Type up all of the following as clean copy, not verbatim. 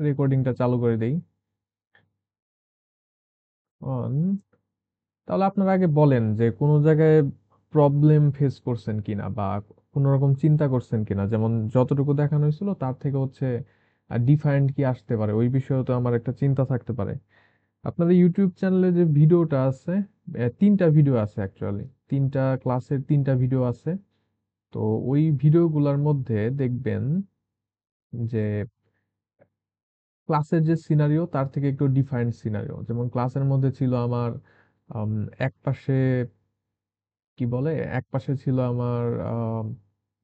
রেকর্ডিংটা চালু করে দেই। অন। তাহলে আপনারা আগে বলেন যে কোন জায়গায় প্রবলেম ফেস করছেন কিনা বা কোন রকম চিন্তা করছেন কিনা, যেমন যতটুকু দেখানো হয়েছিল তার থেকে হচ্ছে ডিফারেন্ট কি আসতে পারে, ওই বিষয়ে তো আমার একটা চিন্তা থাকতে পারে। আপনাদের ইউটিউব চ্যানেলে যে ভিডিওটা আছে, তিনটা ভিডিও আছে অ্যাকচুয়ালি, তিনটা ক্লাসের তিনটা ভিডিও আছে। তো ওই ভিডিওগুলোর মধ্যে দেখবেন যে ক্লাসের যে সিনারিও তার থেকে একটু ডিফারেন্ট সিনারিও। যেমন ক্লাসের মধ্যে ছিল আমার আম, এক পাশে কি বলে, এক পাশে ছিল আমার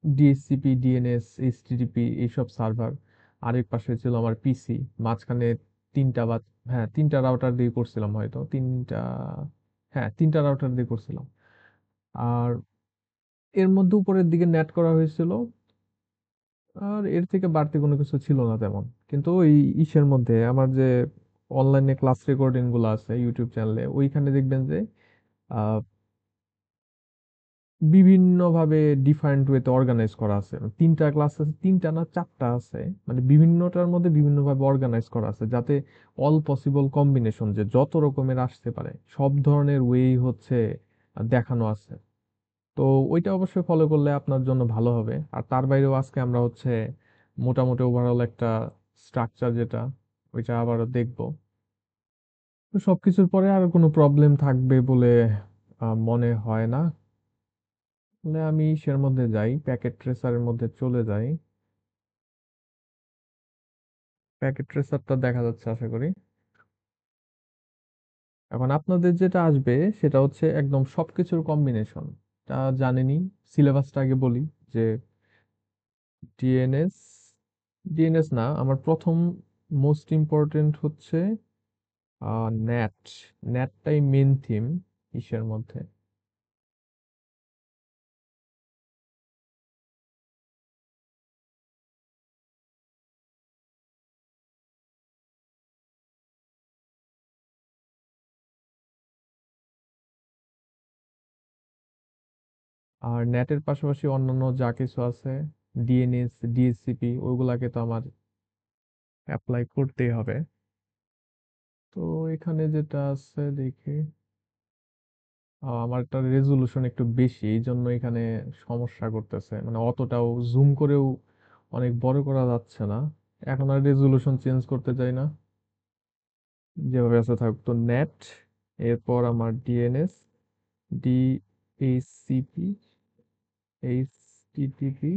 ডিএসসিপি, ডিএনএস, এইচটিটিপি এইসব সার্ভার। আরেক পাশে ছিল আমার পিসি। মাঝখানে তিনটা বা, হ্যাঁ তিনটা রাউটার দিয়ে করছিলাম, হয়তো তিনটা, হ্যাঁ তিনটা রাউটার দিয়ে করছিলাম। আর এর মধ্যে উপরের দিকে নেট করা হয়েছিল। আর এর থেকে বাড়তি কোনো কিছু ছিল না তেমন। কিন্তু ওই ইসের মধ্যে আমার যে অনলাইনে ক্লাস রেকর্ডিং গুলো আছে ইউটিউব চ্যানেলে, ওইখানে দেখবেন যে আহ, বিভিন্নভাবে ডিফারেন্ট ওয়েতে অর্গানাইজ করা আছে। তিনটা ক্লাস আছে, তিনটা না চারটা আছে, মানে বিভিন্নটার মধ্যে বিভিন্নভাবে অর্গানাইজ করা আছে, যাতে অল পসিবল কম্বিনেশন যে যত রকমের আসতে পারে সব ধরনের ওয়েই হচ্ছে দেখানো আছে। তো ওইটা অবশ্যই ফলো করলে আপনার জন্য ভালো হবে। আর তার বাইরেও আজকে আমরা হচ্ছে মোটামুটি ওভারঅল একটা স্ট্রাকচার যেটা, ওইটা আবারও দেখবো। তো সবকিছুর পরে আর কোনো প্রবলেম থাকবে বলে মনে হয় না। তাহলে আমি সের মধ্যে যাই, প্যাকেট ট্রেসারের মধ্যে চলে যাই। প্যাকেট ট্রেসারটা দেখা যাচ্ছে আশা করি। এখন আপনাদের যেটা আসবে সেটা হচ্ছে একদম সবকিছুর কম্বিনেশন। তা জানেনই, সিলেবাসটা আগে বলি যে ডিএনএস, ডিএনএস না, আমার প্রথম মোস্ট ইম্পর্টেন্ট হচ্ছে নেট। নেটটাই মেন থিম ইসের মধ্যে। আর নেটের পাশাপাশি অন্যান্য যা কিছু আছে, ডিএনএস, ডিএসসিপি, ওইগুলাকে তো আমার অ্যাপ্লাই করতেই হবে। তো এখানে যেটা আছে দেখি, আমারটা রেজোলিউশন একটু বেশি, এই জন্য এখানে সমস্যা করতেছে, মানে অতটাও জুম করেও অনেক বড় করা যাচ্ছে না। এখন আর রেজোলিউশন চেঞ্জ করতে চাই না, যেভাবে আছে থাকুক। তো নেট, এরপর আমার ডিএনএস, ডিএইচসিপি, এইচটিটিপি,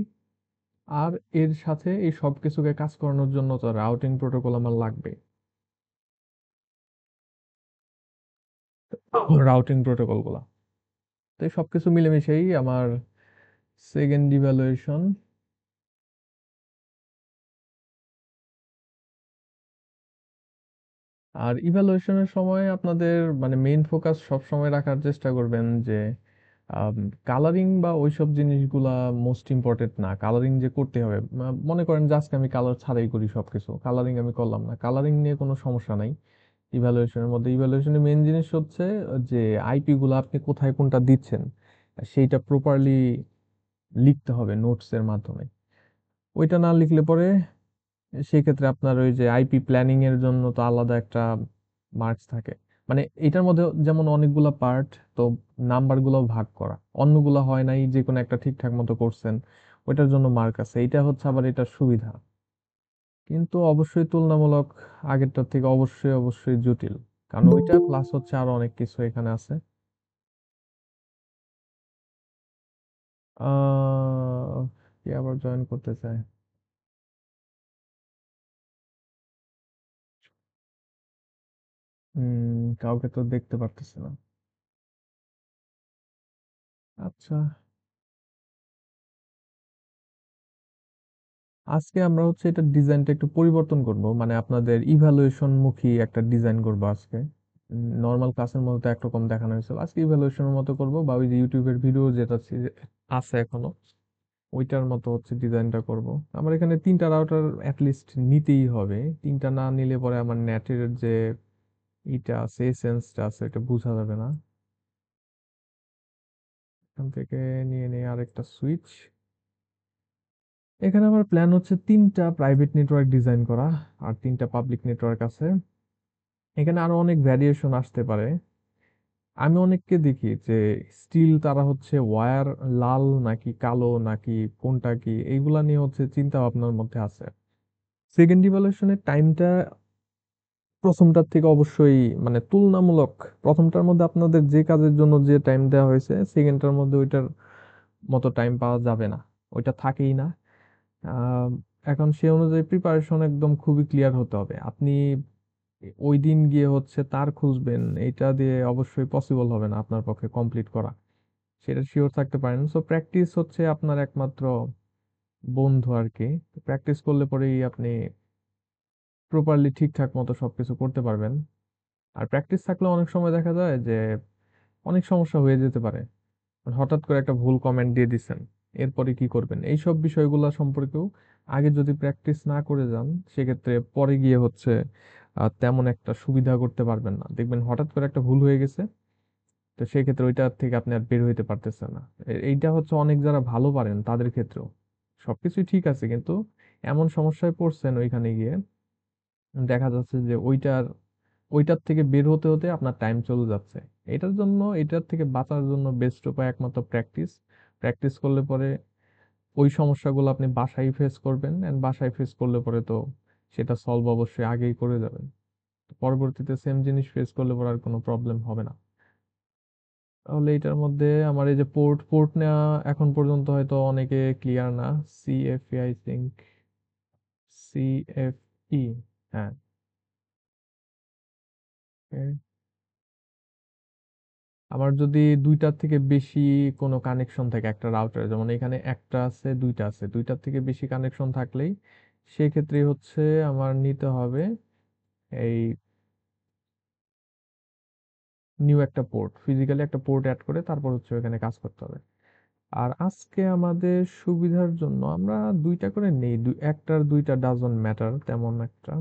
আর এর সাথে এই সব কিছুকে কাজ করানোর জন্য তো রাউটিং প্রোটোকল আমার লাগবে। রাউটিং প্রোটোকল গুলা, তো এই সবকিছু মিলেমিশেই আমার সেকেন্ড ইভ্যালুয়েশন। আর ইভ্যালুয়েশনের সময় আপনাদের মানে মেইন ফোকাস সব সময় রাখার চেষ্টা করবেন যে কালারিং বা ওইসব জিনিসগুলা মোস্ট ইম্পর্টেন্ট না। কালারিং যে করতে হবে, মনে করেন যে আজকে আমি কালার ছাড়াই করি সবকিছু, কালারিং আমি করলাম না, কালারিং নিয়ে কোনো সমস্যা নাই। ইভ্যালুয়েশনের মধ্যে, ইভ্যালুয়েশনের মেইন জিনিস হচ্ছে যে আইপি গুলো আপনি কোথায় কোনটা দিচ্ছেন সেইটা প্রপারলি লিখতে হবে নোটস এর মাধ্যমে। ওইটা না লিখলে পরে সেই ক্ষেত্রে আপনার ওই যে আইপি প্ল্যানিং এর জন্য তো আলাদা একটা মার্কস থাকে। মানে এটার মধ্যে যেমন অনেকগুলা পার্ট, তো নাম্বার গুলো ভাগ করা, অন্যগুলা হয় নাই, যে কোনো একটা ঠিকঠাক মতো করছেন, ওইটার জন্য মার্ক আছে। এটা হচ্ছে আবার এটার সুবিধা। কিন্তু অবশ্যই তুলনামূলক আগেরটার থেকে অবশ্যই অবশ্যই জটিল, কারণ ওইটা প্লাস হচ্ছে আরো অনেক কিছু এখানে আছে। কে আবার জয়েন করতে চায়? কাউকে তো দেখতে পারতেছি না। আচ্ছা, আজকে আমরা হচ্ছে এটা ডিজাইনটা একটু পরিবর্তন করব, মানে আপনাদের ইভালুয়েশন মুখী একটা ডিজাইন করব আজকে। নর্মাল ক্লাসের মতো তো একরকম দেখানো হয়েছিল, আজকে ইভালুয়েশনের মতো করব, বা ওই যে ইউটিউবের ভিডিও যেটা আছে এখনো ওইটার মতো হচ্ছে ডিজাইনটা করব। আমার এখানে তিনটা রাউটার অ্যাটলিস্ট নিতেই হবে, তিনটা না নিলে পরে আমার নেটের যে ইটা আছে, সেন্সটা আছে, এটা বোঝা যাবে না। এখান থেকে নিয়ে নিয়ে আরেকটা সুইচ। এখানে আমার প্ল্যান হচ্ছে ৩টা প্রাইভেট নেটওয়ার্ক ডিজাইন করা আর ৩টা পাবলিক নেটওয়ার্ক আছে। এখানে আরো অনেক ভ্যারিয়েশন আসতে পারে। আমি অনেককে দেখি যে স্টিল তারা হচ্ছে ওয়্যার লাল নাকি কালো নাকি কোনটা কি এইগুলা নিয়ে হচ্ছে চিন্তা ভাবনার মধ্যে আছে। সেকেন্ড ইভ্যালুয়েশনের টাইমটা প্রথমটার থেকে অবশ্যই মানে তুলনামূলক প্রথমটার মধ্যে আপনাদের যে কাজের জন্য যে টাইম দেওয়া হয়েছে সেকেন্ডটার মধ্যে ওইটার মতো টাইম পাওয়া যাবে না, ওইটা থাকেই না। আহ, এখন সে অনুযায়ী প্রিপারেশন একদম খুবই ক্লিয়ার হতে হবে। আপনি ওই দিন গিয়ে হচ্ছে তার খুঁজবেন, এটা দিয়ে অবশ্যই পসিবল হবে না আপনার পক্ষে কমপ্লিট করা, সেটা শিওর থাকতে পারেন। সো প্র্যাকটিস হচ্ছে আপনার একমাত্র বন্ধু আর কি। প্র্যাকটিস করলে পরেই আপনি প্রপারলি ঠিকঠাক মতো সবকিছু করতে পারবেন। আর প্র্যাকটিস থাকলে অনেক সময় দেখা যায় যে অনেক সমস্যা হয়ে যেতে পারে। হঠাৎ করে একটা ভুল কমেন্ট দিয়ে দিচ্ছেন, এরপরে কি করবেন, এইসব বিষয়গুলো সম্পর্কেও আগে যদি প্র্যাকটিস না করে যান সেক্ষেত্রে পরে গিয়ে হচ্ছে তেমন একটা সুবিধা করতে পারবেন না। দেখবেন হঠাৎ করে একটা ভুল হয়ে গেছে, তো সেই ক্ষেত্রে ওইটা থেকে আপনি আর বের হইতে পারতেছেন না। এইটা হচ্ছে অনেক যারা ভালো পারেন তাদের ক্ষেত্রেও সবকিছুই ঠিক আছে, কিন্তু এমন সমস্যায় পড়ছেন ওইখানে গিয়ে দেখা যাচ্ছে যে ওইটার থেকে বের হতে হতে আপনার টাইম চলে যাচ্ছে। এটার জন্য, এটার থেকে বাঁচার জন্য বেস্ট উপায় একমাত্র প্র্যাকটিস। প্র্যাকটিস করলে পরে ওই সমস্যাগুলো আপনি বাসায় ফেস করবেন, এন্ড বাসায় ফেস করলে পরে তো সেটা সলভ অবশ্যই আগেই করে যাবেন। পরবর্তীতে সেম জিনিস ফেস করলে পরে আর কোনো প্রবলেম হবে না। তাহলে এটার মধ্যে আমার এই যে পোর্ট পোর্ট নেওয়া এখন পর্যন্ত হয়তো অনেকে ক্লিয়ার না। সিএফই আই থিঙ্ক, সিএফই, হ্যাঁ। আমার যদি দুইটার থেকে বেশি কোনো কানেকশন থাকে একটা রাউটারে, যেমন এখানে একটা আছে দুইটা আছে, দুইটার থেকে বেশি কানেকশন থাকলেই সেক্ষেত্রে হচ্ছে আমার নিতে হবে এই নিউ একটা পোর্ট, ফিজিক্যালি একটা পোর্ট অ্যাড করে তারপর হচ্ছে ওখানে কাজ করতে হবে। আর আজকে আমাদের সুবিধার জন্য আমরা দুইটা করে নেই, একটার দুইটা ডাজন্ট ম্যাটার তেমন একটা।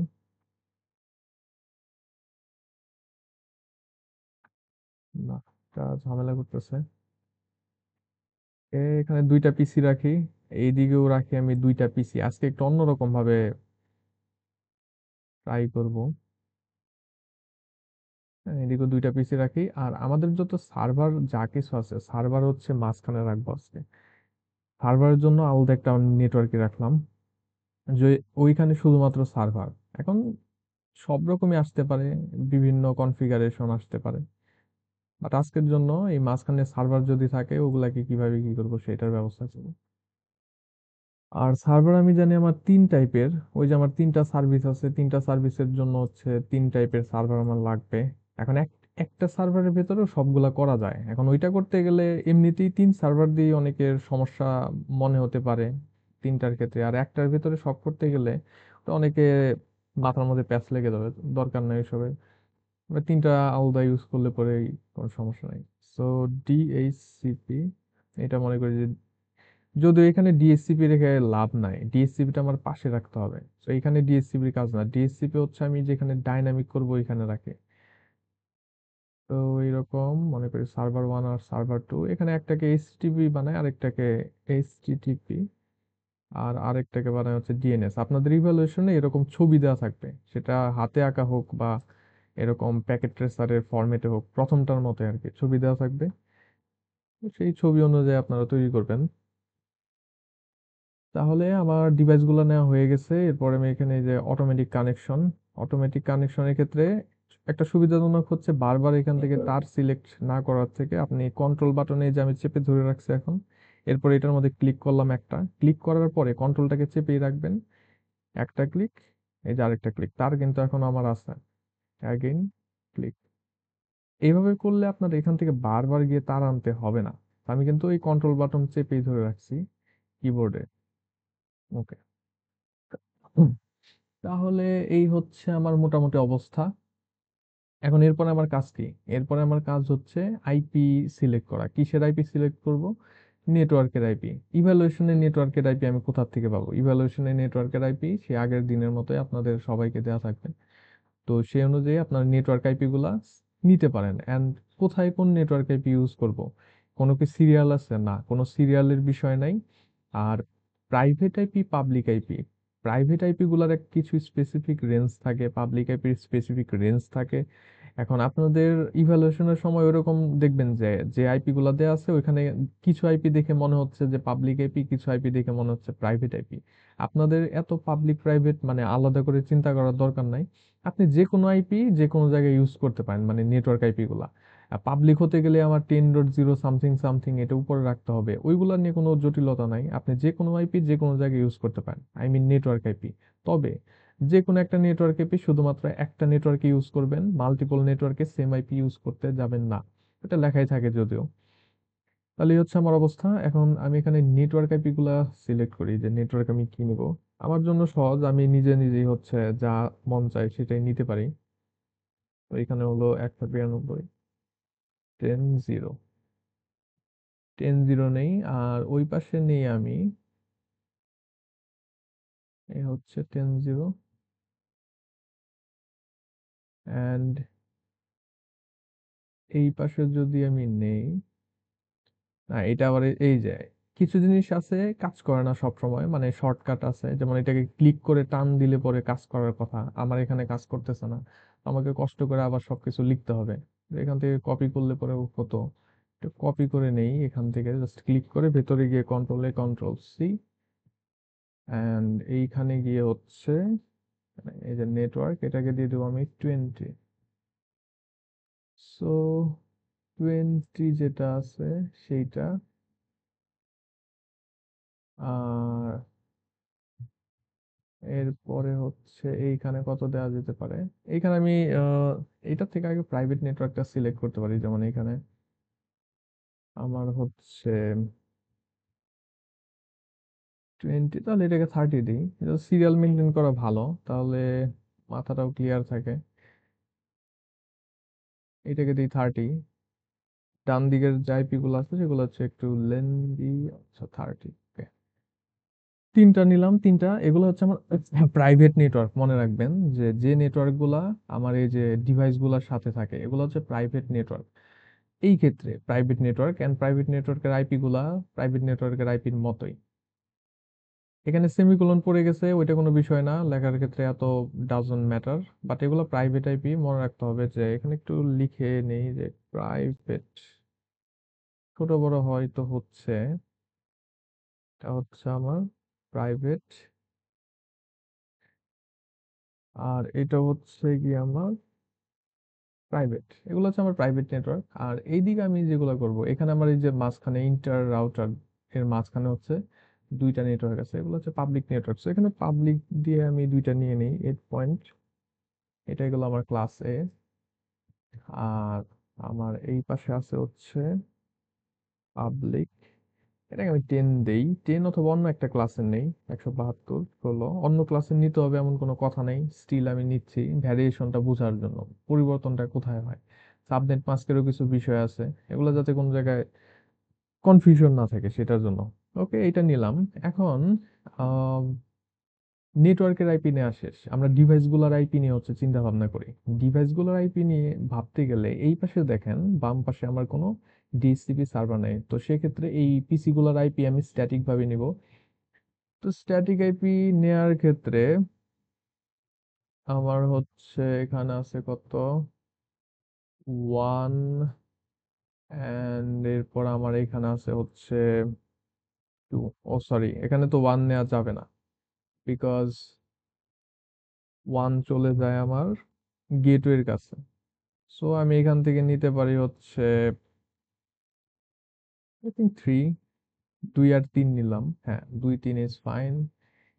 না, একটা ঝামেলা করতেছে। এখানে দুইটা পিসি রাখি, এইদিকেও রাখি আমি দুইটা পিসি। আজকে একটু অন্যরকম ভাবে ট্রাই করব। হ্যাঁ, এদিকে দুইটা পিসি রাখি আর আমাদের যত সার্ভার যা কিছু আছে সার্ভার হচ্ছে মাঝখানে রাখবো আজকে। সার্ভারের জন্য আলাদা একটা নেটওয়ার্কে রাখলাম, যে ওইখানে শুধুমাত্র সার্ভার। এখন সব রকমই আসতে পারে, বিভিন্ন কনফিগারেশন আসতে পারে, বাট আজকের জন্য এই মাঝখানে সার্ভার যদি থাকে ওগুলাকে কিভাবে কি করবো সেটার ব্যবস্থা ছিল। আর সার্ভার আমি জানি আমার 3 টাইপের। ওই যে আমার 3টা সার্ভিস আছে, 3টা সার্ভিসের জন্য হচ্ছে 3 টাইপের সার্ভার আমার লাগবে। এখন একটা সার্ভারের ভেতরেও সবগুলা করা যায়। এখন ওইটা করতে গেলে এমনিতেই 3 সার্ভার দিয়ে অনেকের সমস্যা মনে হতে পারে 3টার ক্ষেত্রে, আর একটার ভেতরে সব করতে গেলে তো অনেকে মাথার মধ্যে প্যাচ লেগে যাবে। দরকার নাই এসবের। 3টা আলাদা ইউজ করলে পরেই কোনো সমস্যা নাই। সো ডিএইচসিপি, এটা মনে করি যে যদিও এখানে ডিএসসিপি রেখে লাভ নাই, ডিএসসিপিটা আমার পাশে রাখতে হবে। তো এখানে ডিএসসিপির কাজ না, ডিএসসিপি হচ্ছে আমি যেখানে ডাইনামিক করব এখানে রাখে। তো এইরকম মনে করি সার্ভার 1 আর সার্ভার 2, এখানে একটাকে এইচটিটিপি বানায়, আরেকটাকে এইচটিটিপি, আর আরেকটাকে বানায় হচ্ছে ডিএনএস। আপনাদের ইভ্যালুয়েশনে এরকম ছবি দেওয়া থাকবে, সেটা হাতে আঁকা হোক বা এরকম প্যাকেট ট্রেসারের ফরম্যাটে হোক, প্রথমটার মতো আর কি ছবি দেওয়া থাকবে। তো সেই ছবি অনুযায়ী আপনারা তৈরি করবেন। তাহলে আমার ডিভাইসগুলো নেওয়া হয়ে গেছে। এরপর আমি এখানে এই যে অটোমেটিক কানেকশনের ক্ষেত্রে একটা সুবিধাজনক হচ্ছে বারবার এখান থেকে তার সিলেক্ট না করার থেকে আপনি কন্ট্রোল বাটনে, যে আমি চেপে ধরে রাখছি এখন, এরপর এটার মধ্যে ক্লিক করলাম, একটা ক্লিক করার পরে কন্ট্রোলটাকে চেপেই রাখবেন। একটা ক্লিক, এই যে আরেকটা ক্লিক, তার কিন্তু এখন আমার আছে অ্যাগেইন ক্লিক। এইভাবে করলে আপনার এখান থেকে বারবার গিয়ে তার আনতে হবে না। আমি কিন্তু এই কন্ট্রোল বাটন চেপেই ধরে রাখছি কিবোর্ডে। ওকে, তাহলে এই হচ্ছে আমার মোটামুটি অবস্থা। এখন এরপরে আমার কাজ কি? এরপরে আমার কাজ হচ্ছে আইপি সিলেক্ট করা। কিসের আইপি সিলেক্ট করব? নেটওয়ার্কের আইপি। ইভ্যালুয়েশনের নেটওয়ার্কের আইপি আমি কোথা থেকে পাবো? ইভ্যালুয়েশনের নেটওয়ার্কের আইপি সে আগের দিনের মতোই আপনাদের সবাইকে দেওয়া থাকবে। তো সেই অনুযায়ী আপনার নেটওয়ার্ক আইপি গুলা নিতে পারেন। এন্ড কোথায় কোন নেটওয়ার্ক আইপি ইউজ করব, কোনো কি সিরিয়াল আছে? না, কোনো সিরিয়ালের বিষয় নাই। আর private IP, public IP. Private IP গুলার কিছু স্পেসিফিক রেঞ্জ থাকে, পাবলিক আইপির স্পেসিফিক রেঞ্জ থাকে। এখন আপনাদের ইভ্যালুয়েশনের সময় ওরকম দেখবেন যে যে আইপি গুলা দেওয়া আছে ওইখানে কিছু আইপি দেখে মনে হচ্ছে যে পাবলিক আইপি, কিছু আইপি দেখে মনে হচ্ছে প্রাইভেট আইপি। আপনাদের এত পাবলিক প্রাইভেট মানে আলাদা করে চিন্তা করার দরকার নাই। আপনি যে কোনো আইপি যে কোনো জায়গায় ইউজ করতে পারেন, মানে নেটওয়ার্ক আইপি গুলা। পাবলিক হতে গেলে আমার 10.0 সামথিং সামথিং এটা উপরে রাখতে হবে, ওইগুলা নিয়ে কোনো জটিলতা নাই। আপনি যে কোনো আইপি যে কোনো জায়গায় ইউজ করতে পারেন, আই মিন নেটওয়ার্ক আইপি। তবে যে কোনো একটা নেটওয়ার্ক আইপি শুধুমাত্র একটা নেটওয়ার্কে ইউজ করবেন, মাল্টিপল নেটওয়ার্কে সেম আইপি ইউজ করতে যাবেন না। এটা লেখাই থাকে যদিও। তাহলে এই হচ্ছে আমার অবস্থা। এখন আমি এখানে নেটওয়ার্ক আইপি গুলা সিলেক্ট করি যে নেটওয়ার্ক আমি কি নিব। আমার জন্য সহজ, আমি নিজে নিজেই হচ্ছে যা মন চাই সেটাই নিতে পারি। তো এখানে হলো 192 10.0, 10.0 নেই। আর ওই পাশে নেই আমি, এই হচ্ছে 10.0 অ্যান্ড এই পাশে যদি আমি নেই, না এটা আবার এই যে কিছু জিনিস আছে কাজ করে না সব সময়, মানে শর্টকাট আছে, যেমন এটাকে ক্লিক করে টান দিলে পরে কাজ করার কথা, আমার এখানে কাজ করতেছে না। আমাকে কষ্ট করে আবার সবকিছু লিখতে হবে। তো এখান থেকে কপি করলে পরে হতো। একটু কপি করে নেই, এখান থেকে জাস্ট ক্লিক করে ভেতরে গিয়ে কন্ট্রোল সি, অ্যান্ড এইখানে গিয়ে হচ্ছে মানে এই যে নেটওয়ার্ক, এটাকে দিয়ে দেবো আমি 20। সো 20 যেটা আছে সেইটা। আর এরপরে হচ্ছে এইখানে কত দেওয়া যেতে পারে। এইখানে আমি এইটার থেকে আগে প্রাইভেট নেটওয়ার্কটা সিলেক্ট করতে পারি, যেমন এখানে আমার হচ্ছে 20, তাহলে এটাকে 30 দিই। সিরিয়াল মেনটেন করা ভালো, তাহলে মাথাটাও ক্লিয়ার থাকে। এটাকে দিই 30। ডান দিকের যে আইপি গুলো আছে সেগুলো হচ্ছে একটু লেন্দি। আচ্ছা 30, তিনটা নিলাম। তিনটা এগুলো হচ্ছে আমার প্রাইভেট নেটওয়ার্ক, মনে রাখবেন যে যে নেটওয়ার্ক গুলা আমার এই যে ডিভাইস গুলার সাথে থাকে এগুলো হচ্ছে প্রাইভেট নেটওয়ার্ক। এই ক্ষেত্রে প্রাইভেট নেটওয়ার্ক এন্ড প্রাইভেট নেটওয়ার্কের আইপি গুলা প্রাইভেট নেটওয়ার্কের আইপির মতোই। এখানে সেমিকোলন পড়ে গেছে, ওইটা কোনো বিষয় না, লেখার ক্ষেত্রে এত ডাজন্ট ম্যাটার। বাট এগুলো প্রাইভেট আইপি, মনে রাখতে হবে যে এখানে একটু লিখে নেই যে প্রাইভেট, ছোট বড় হয়তো হচ্ছে। এটা হচ্ছে আমার প্রাইভেট, আর এটা হচ্ছে কি আমার প্রাইভেট। এগুলো হচ্ছে আমার প্রাইভেট নেটওয়ার্ক। আর এইদিকে আমি যেগুলো করব, এখানে আমার এই যে মাঝখানে ইন্টার রাউটার এর মাঝখানে হচ্ছে দুইটা নেটওয়ার্ক আছে, এগুলো হচ্ছে পাবলিক নেটওয়ার্ক। তো এখানে পাবলিক দিয়ে আমি দুইটা নিয়ে নিই 8 পয়েন্ট। এটা এগুলো আমার ক্লাস এ। আর আমার এই পাশে আছে হচ্ছে পাবলিক, এটাকে আমি 10 দেই। 10 অথবা অন্য একটা ক্লাসের নেই। 172 হলো অন্য ক্লাসের নিতে হবে এমন কোনো কথা নেই, স্টিল আমি নিচ্ছি ভ্যারিয়েশনটা বোঝার জন্য, পরিবর্তনটা কোথায় হয়। সাবনেট মাস্কেরও কিছু বিষয় আছে, এগুলো যাতে কোনো জায়গায় কনফিউশন না থাকে সেটার জন্য। ওকে, এটা নিলাম। এখন নেটওয়ার্কের আইপি নেওয়া শেষ, আমরা ডিভাইসগুলোর আইপি নিয়ে হচ্ছে চিন্তা ভাবনা করি। ডিভাইসগুলোর আইপি নিয়ে ভাবতে গেলে এই পাশে দেখেন বাম পাশে আমার কোনো ডিএসসিপি সার্ভার নেই, তো সেক্ষেত্রে এই পিসি গুলোর আইপি আমি স্ট্যাটিক ভাবে নিব। তো স্ট্যাটিক আইপি নেয়ার ক্ষেত্রে আমার হচ্ছে এখানে আছে কত, 1, এন্ড এরপর আমার এখানে আছে হচ্ছে 2। ও সরি, এখানে তো 1 নেওয়া যাবে না, বিকজ 1 চলে যায় আমার গেটওয়ের কাছে। সো আমি এখান থেকে নিতে পারি হচ্ছে আই থিঙ্ক 3। 2 আর 3 নিলাম, হ্যাঁ 2 3 ইজ ফাইন।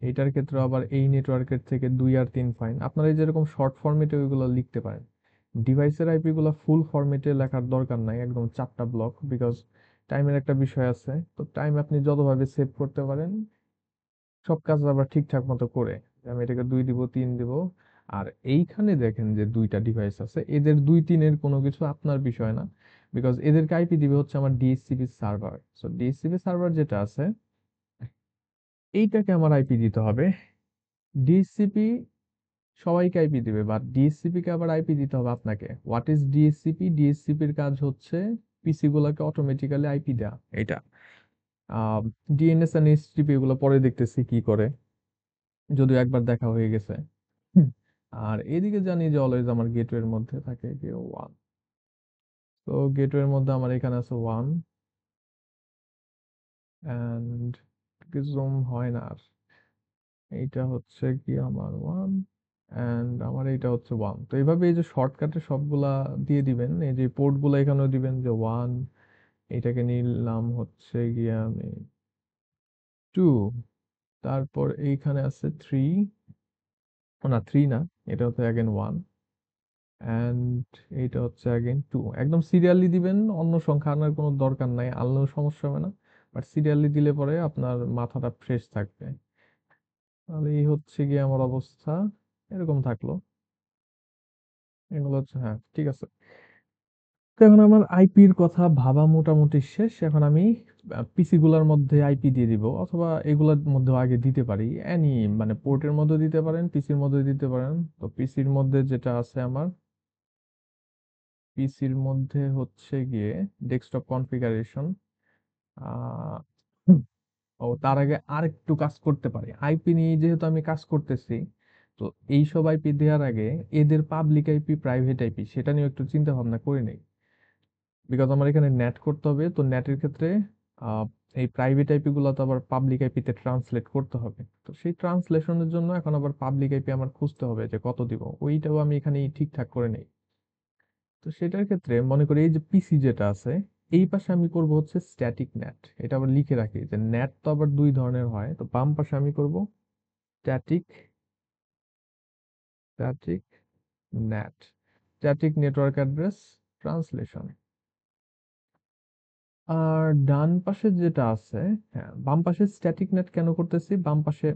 এটার ক্ষেত্রে আবার এই নেটওয়ার্কের থেকে 2 আর 3 ফাইন। আপনারা এই যেরকম শর্ট ফরম্যাটে ওইগুলো লিখতে পারেন। ডিভাইসের আইপি গুলো ফুল ফরম্যাটে লেখার দরকার নাই, একদম চারটা ব্লক, বিকজ টাইমের একটা বিষয় আছে। তো টাইম আপনি যতভাবে সেভ করতে পারেন সব কাজ আবার ঠিকঠাক মতো করে, আমি এটাকে 2 দিব, 3 দিব। আর এইখানে দেখেন যে দুইটা ডিভাইস আছে, এদের 2 3 এর কোনো কিছু আপনার বিষয় না, বিকজ এদেরকে আইপি দিবে হচ্ছে আমার DSCP server. So DSCP server যেটা আছে এইটাকে আমার আইপি দিতে হবে। ডিএসসিপি সবাইকে আইপি দিবে, বাট ডিএসসিপি কে আবার আইপি দিতে হবে আপনাকে। What is DSCP? ডিএসসিপির কাজ হচ্ছে পিসি গুলাকে অটোমেটিক্যালি আইপি দেওয়া, এটা। ডিএনএস এন্ড এইচটিটিপি এগুলো পরে দেখতেছি কি করে, যদিও একবার দেখা হয়ে গেছে। হুম। আর এদিকে জানি যে অলওয়েজ আমার গেটওয়ের মধ্যে থাকে যে ওয়ান। তো গেটওয়ের মধ্যে আমার এখানে আছে ওয়ান, এন্ড জুম হয় না আর। এইটা হচ্ছে কি আমার ওয়ান, এন্ড আমার এইটা হচ্ছে ওয়ান। তো এইভাবে এই যে শর্টকাটে সবগুলা দিয়ে দিবেন, এই যে পোর্ট গুলা এখানেও দিবেন যে ওয়ান, এটাকে নিলাম হচ্ছে গিয়ে আমি টু, তারপর এইখানে আছে থ্রি, না থ্রি না, এটা হচ্ছে অ্যাগেন ওয়ান, এন্ড এইটা হচ্ছে অ্যাগেন টু। একদম সিরিয়ালি দিবেন, অন্য সংখ্যা আনার কোনো দরকার নাই, আনলেও সমস্যা হবে না, বাট সিরিয়ালি দিলে পরে আপনার মাথাটা ফ্রেশ থাকবে। তাহলে এই হচ্ছে গিয়ে আমার অবস্থা, এরকম থাকলো। এগুলো হচ্ছে, হ্যাঁ ঠিক আছে। তো এখন আমার আইপির কথা ভাবা মোটামুটি শেষ। এখন আমি পিসি গুলার মধ্যে আইপি দিয়ে দিব, অথবা এগুলোর মধ্যে আগে দিতে পারি এনি, মানে পোর্টের মধ্যে দিতে পারেন, পিসির মধ্যে দিতে পারেন। তো পিসির মধ্যে যেটা আছে আমার, পিসির মধ্যে হচ্ছে গিয়ে ডেস্কটপ কনফিগারেশন। আহ হুম, ও তার আগে আরেকটু কাজ করতে পারি আইপি নিয়ে, যেহেতু আমি কাজ করতেছি। তো এইসব আইপি দেওয়ার আগে এদের পাবলিক আইপি প্রাইভেট আইপি সেটা নিয়ে একটু চিন্তা ভাবনা করে নেই। বিকজ আমার এখানে নেট করতে হবে, তো নেটের ক্ষেত্রে আহ, এই প্রাইভেট আইপি গুলো তো আবার পাবলিক আইপিতে ট্রান্সলেট করতে হবে। তো সেই ট্রান্সলেশনের জন্য এখন আবার পাবলিক আইপি আমার খুঁজতে হবে যে কত দিব, ওইটাও আমি এখানে ঠিকঠাক করে নেই। তো সেটার ক্ষেত্রে মনে করি এই যে পিসি যেটা আছে, এই পাশে আমি করব হচ্ছে স্ট্যাটিক নেট। এটা আবার লিখে রাখি যে নেট তো আবার দুই ধরনের হয়। তো বাম পাশে আমি করব static, static NAT, static network address translation. আর ডান পাশে যেটা আছে, হ্যাঁ বাম পাশে স্ট্যাটিক নেট কেন করতেছি, বাম পাশে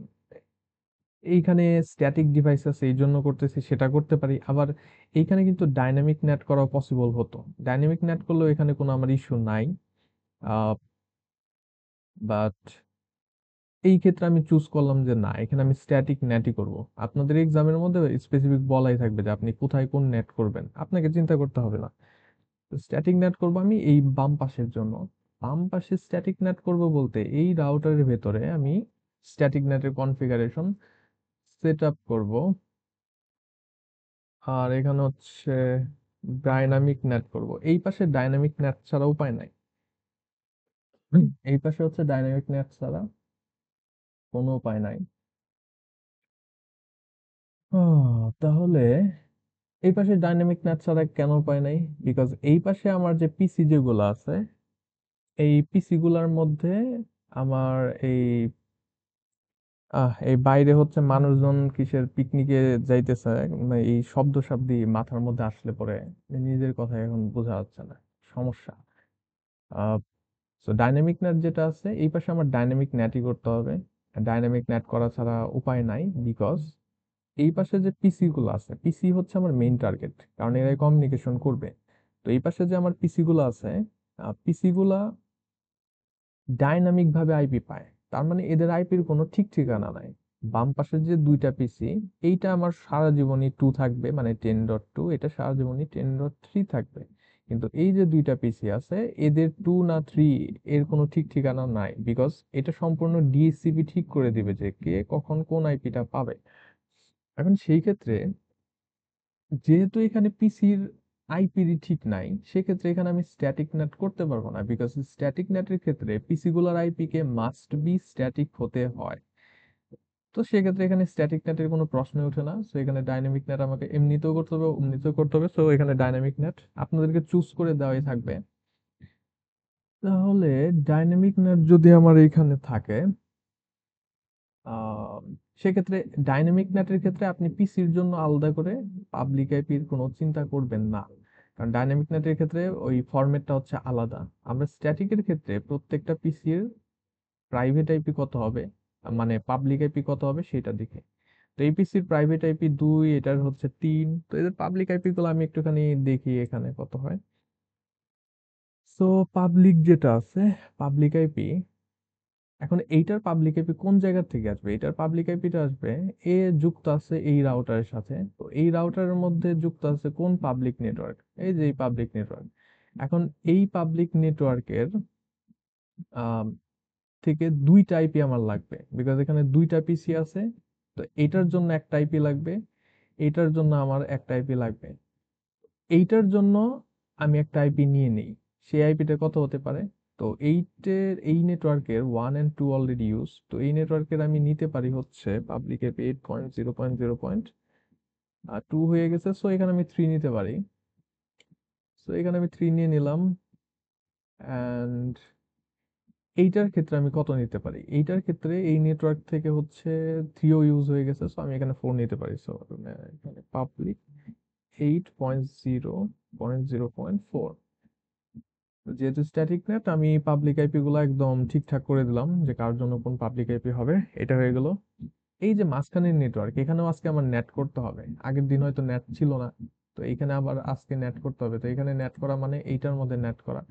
এইখানে স্ট্যাটিক ডিভাইস আছে এই জন্য করতেছি, সেটা করতে পারি। আবার এইখানে কিন্তু ডাইনামিক নেট করা পসিবল হতো, ডাইনামিক নেট করলেও এখানে কোনো আমার ইস্যু নাই। বাট এই ক্ষেত্রে আমি চুজ করলাম যে না, এখানে আমি স্ট্যাটিক নেটই করব। আপনাদের এক্সামের মধ্যে স্পেসিফিক বলাই থাকবে যে আপনি কোথায় কোন নেট করবেন, আপনাকে চিন্তা করতে হবে না। স্ট্যাটিক নেট করব আমি এই বাম পাশের জন্য। বাম পাশে স্ট্যাটিক নেট করব বলতে এই রাউটারের ভেতরে আমি স্ট্যাটিক নেটের কনফিগারেশন সেট আপ করব। আর এখানে হচ্ছে ডাইনামিক নেট করব, এই পাশে ডাইনামিক নেট ছাড়া উপায় নাই। এই পাশে হচ্ছে ডাইনামিক নেট ছাড়া কোনো উপায় নাই। তাহলে এই পাশে ডাইনামিক নেট ছাড়া কেন উপায় নাই, বিকজ এই পাশে আমার যে পিসি যেগুলো আছে, এই পিসি গুলার মধ্যে আমার এই এই বাইরে হচ্ছে মানুষজন কিসের পিকনিকে যাইতেছে, মানে এই শব্দ শব্দি মাথার মধ্যে আসলে পরে নিজের কথা এখন বোঝা যাচ্ছে না, সমস্যা। সো ডাইনামিক নেট যেটা আছে এই পাশে আমার ডাইনামিক নেটই করতে হবে। ডাইনামিক নেট করা ছাড়া উপায় নাই, বিকজ এই পাশে যে পিসি গুলো আছে, পিসি হচ্ছে আমার মেইন টার্গেট, কারণ এরাই কমিউনিকেশন করবে। তো এই পাশে যে আমার পিসি গুলো আছে, পিসি গুলা ডাইনামিক ভাবে আইপি পায়, তার মানে এদের আইপির কোনো ঠিক ঠিকানা নাই। বাম পাশে যে দুইটা পিসি, এইটা আমার সারা জীবনই টু থাকবে, মানে 10.2, এটা সারা জীবনই 10.3 থাকবে। কিন্তু এই যে দুইটা পিসি আছে, এদের টু না থ্রি এর কোনো ঠিক ঠিকানা নাই, বিকজ এটা সম্পূর্ণ ডিএসসিপি ঠিক করে দিবে যে কে কখন কোন আইপিটা পাবে। এখন সেই ক্ষেত্রে যেহেতু এখানে পিসির আইপিডি ঠিক নাই, সেক্ষেত্রে এখানে আমি স্ট্যাটিক নেট করতে পারবো না, বিকজ স্ট্যাটিক নেটের ক্ষেত্রে পিসি গুলার IP K must be static হতে হয়। তো সেক্ষেত্রে এখানে স্ট্যাটিক নেটের কোনো প্রশ্নই ওঠে না। সো এখানে ডাইনামিক নেট আমাকে এমনিতেও করতে হবে, অমনিতেও করতে হবে। সো এখানে ডাইনামিক নেট আপনাদেরকে চুজ করে দেওয়াই থাকবে। তাহলে ডাইনামিক নেট যদি আমার এইখানে থাকে, আহ, সেক্ষেত্রে ডাইনামিক নেটের ক্ষেত্রে আপনি পিসির জন্য আলাদা করে পাবলিক আইপির কোনো চিন্তা করবেন না, কারণ ডাইনামিক নেটের ক্ষেত্রে ওই ফরম্যাটটা হচ্ছে আলাদা। আমরা স্ট্যাটিকের ক্ষেত্রে প্রত্যেকটা পিসির প্রাইভেট আইপি কত হবে, মানে পাবলিক আইপি কত হবে সেটা দেখে। তো এই পিসির প্রাইভেট আইপি দুই, এটার হচ্ছে তিন, তো এদের পাবলিক আইপি গুলো আমি একটুখানি দেখি এখানে কত হয়। সো পাবলিক যেটা আছে, পাবলিক আইপি, এখন এইটার পাবলিক আইপি কোন জায়গা থেকে আসবে, এটার পাবলিক আইপিটা আসবে এ যুক্ত আছে এই রাউটারের সাথে। তো এই রাউটারের মধ্যে যুক্ত আছে কোন পাবলিক নেটওয়ার্ক, এই যে এই পাবলিক নেটওয়ার্ক। এখন এই পাবলিক নেটওয়ার্কের থেকে দুইটা আইপি আমার লাগবে, বিকজ এখানে দুইটা পিসি আছে। তো এইটার জন্য একটা আইপি লাগবে, এইটার জন্য আমার একটা আইপি লাগবে। এইটার জন্য আমি একটা আইপি নিয়ে নিই। সেই আইপিটা কত হতে পারে? তো এই নেটওয়ার্কের 1 and 2 অলরেডি ইউজ, তো এই নেটওয়ার্কের আমি নিতে পারি হচ্ছে পাবলিক আইপি 8.0.0.2 হয়ে গেছে, সো এখানে আমি 3 নিতে পারি। সো এখানে আমি 3 নিয়ে নিলাম। অ্যান্ড এইটার ক্ষেত্রে আমি কত নিতে পারি? এইটার ক্ষেত্রে এই নেটওয়ার্ক থেকে হচ্ছে 3ও ইউজ হয়ে গেছে, সো আমি এখানে 4 নিতে পারি। সো এখানে পাবলিক 8.0.0.4। যেহেতু স্ট্যাটিক নেট, আমি পাবলিক আইপি গুলো একদম ঠিকঠাক করে দিলাম যে কার জন্য কোন পাবলিক আইপি হবে। এটা হয়ে গেল। এই যে মাঝখানের নেটওয়ার্ক, এখানেও আজকে আমার নেট করতে হবে। আগের দিন হয়তো নেট ছিল না, তো এইখানে আবার আজকে নেট করতে হবে। তো এখানে নেট করা মানে এইটার মধ্যে নেট করা।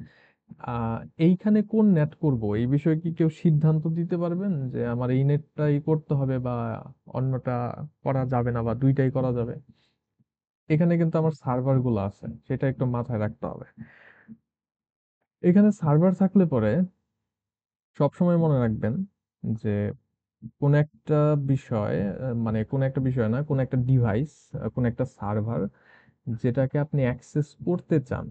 এইখানে কোন নেট করব এই বিষয়ে কি কেউ সিদ্ধান্ত দিতে পারবেন যে আমার এই নেটটাই করতে হবে বা অন্যটা করা যাবে না বা দুইটাই করা যাবে? এখানে কিন্তু আমার সার্ভার গুলো আছে, সেটা একটু মাথায় রাখতে হবে। এখানে সার্ভার থাকলে পরে সবসময় মনে রাখবেন যে কোন একটা বিষয়, মানে কোন একটা বিষয় না, কোন একটা ডিভাইস, কোন একটা সার্ভার যেটাকে আপনি অ্যাক্সেস করতে চান,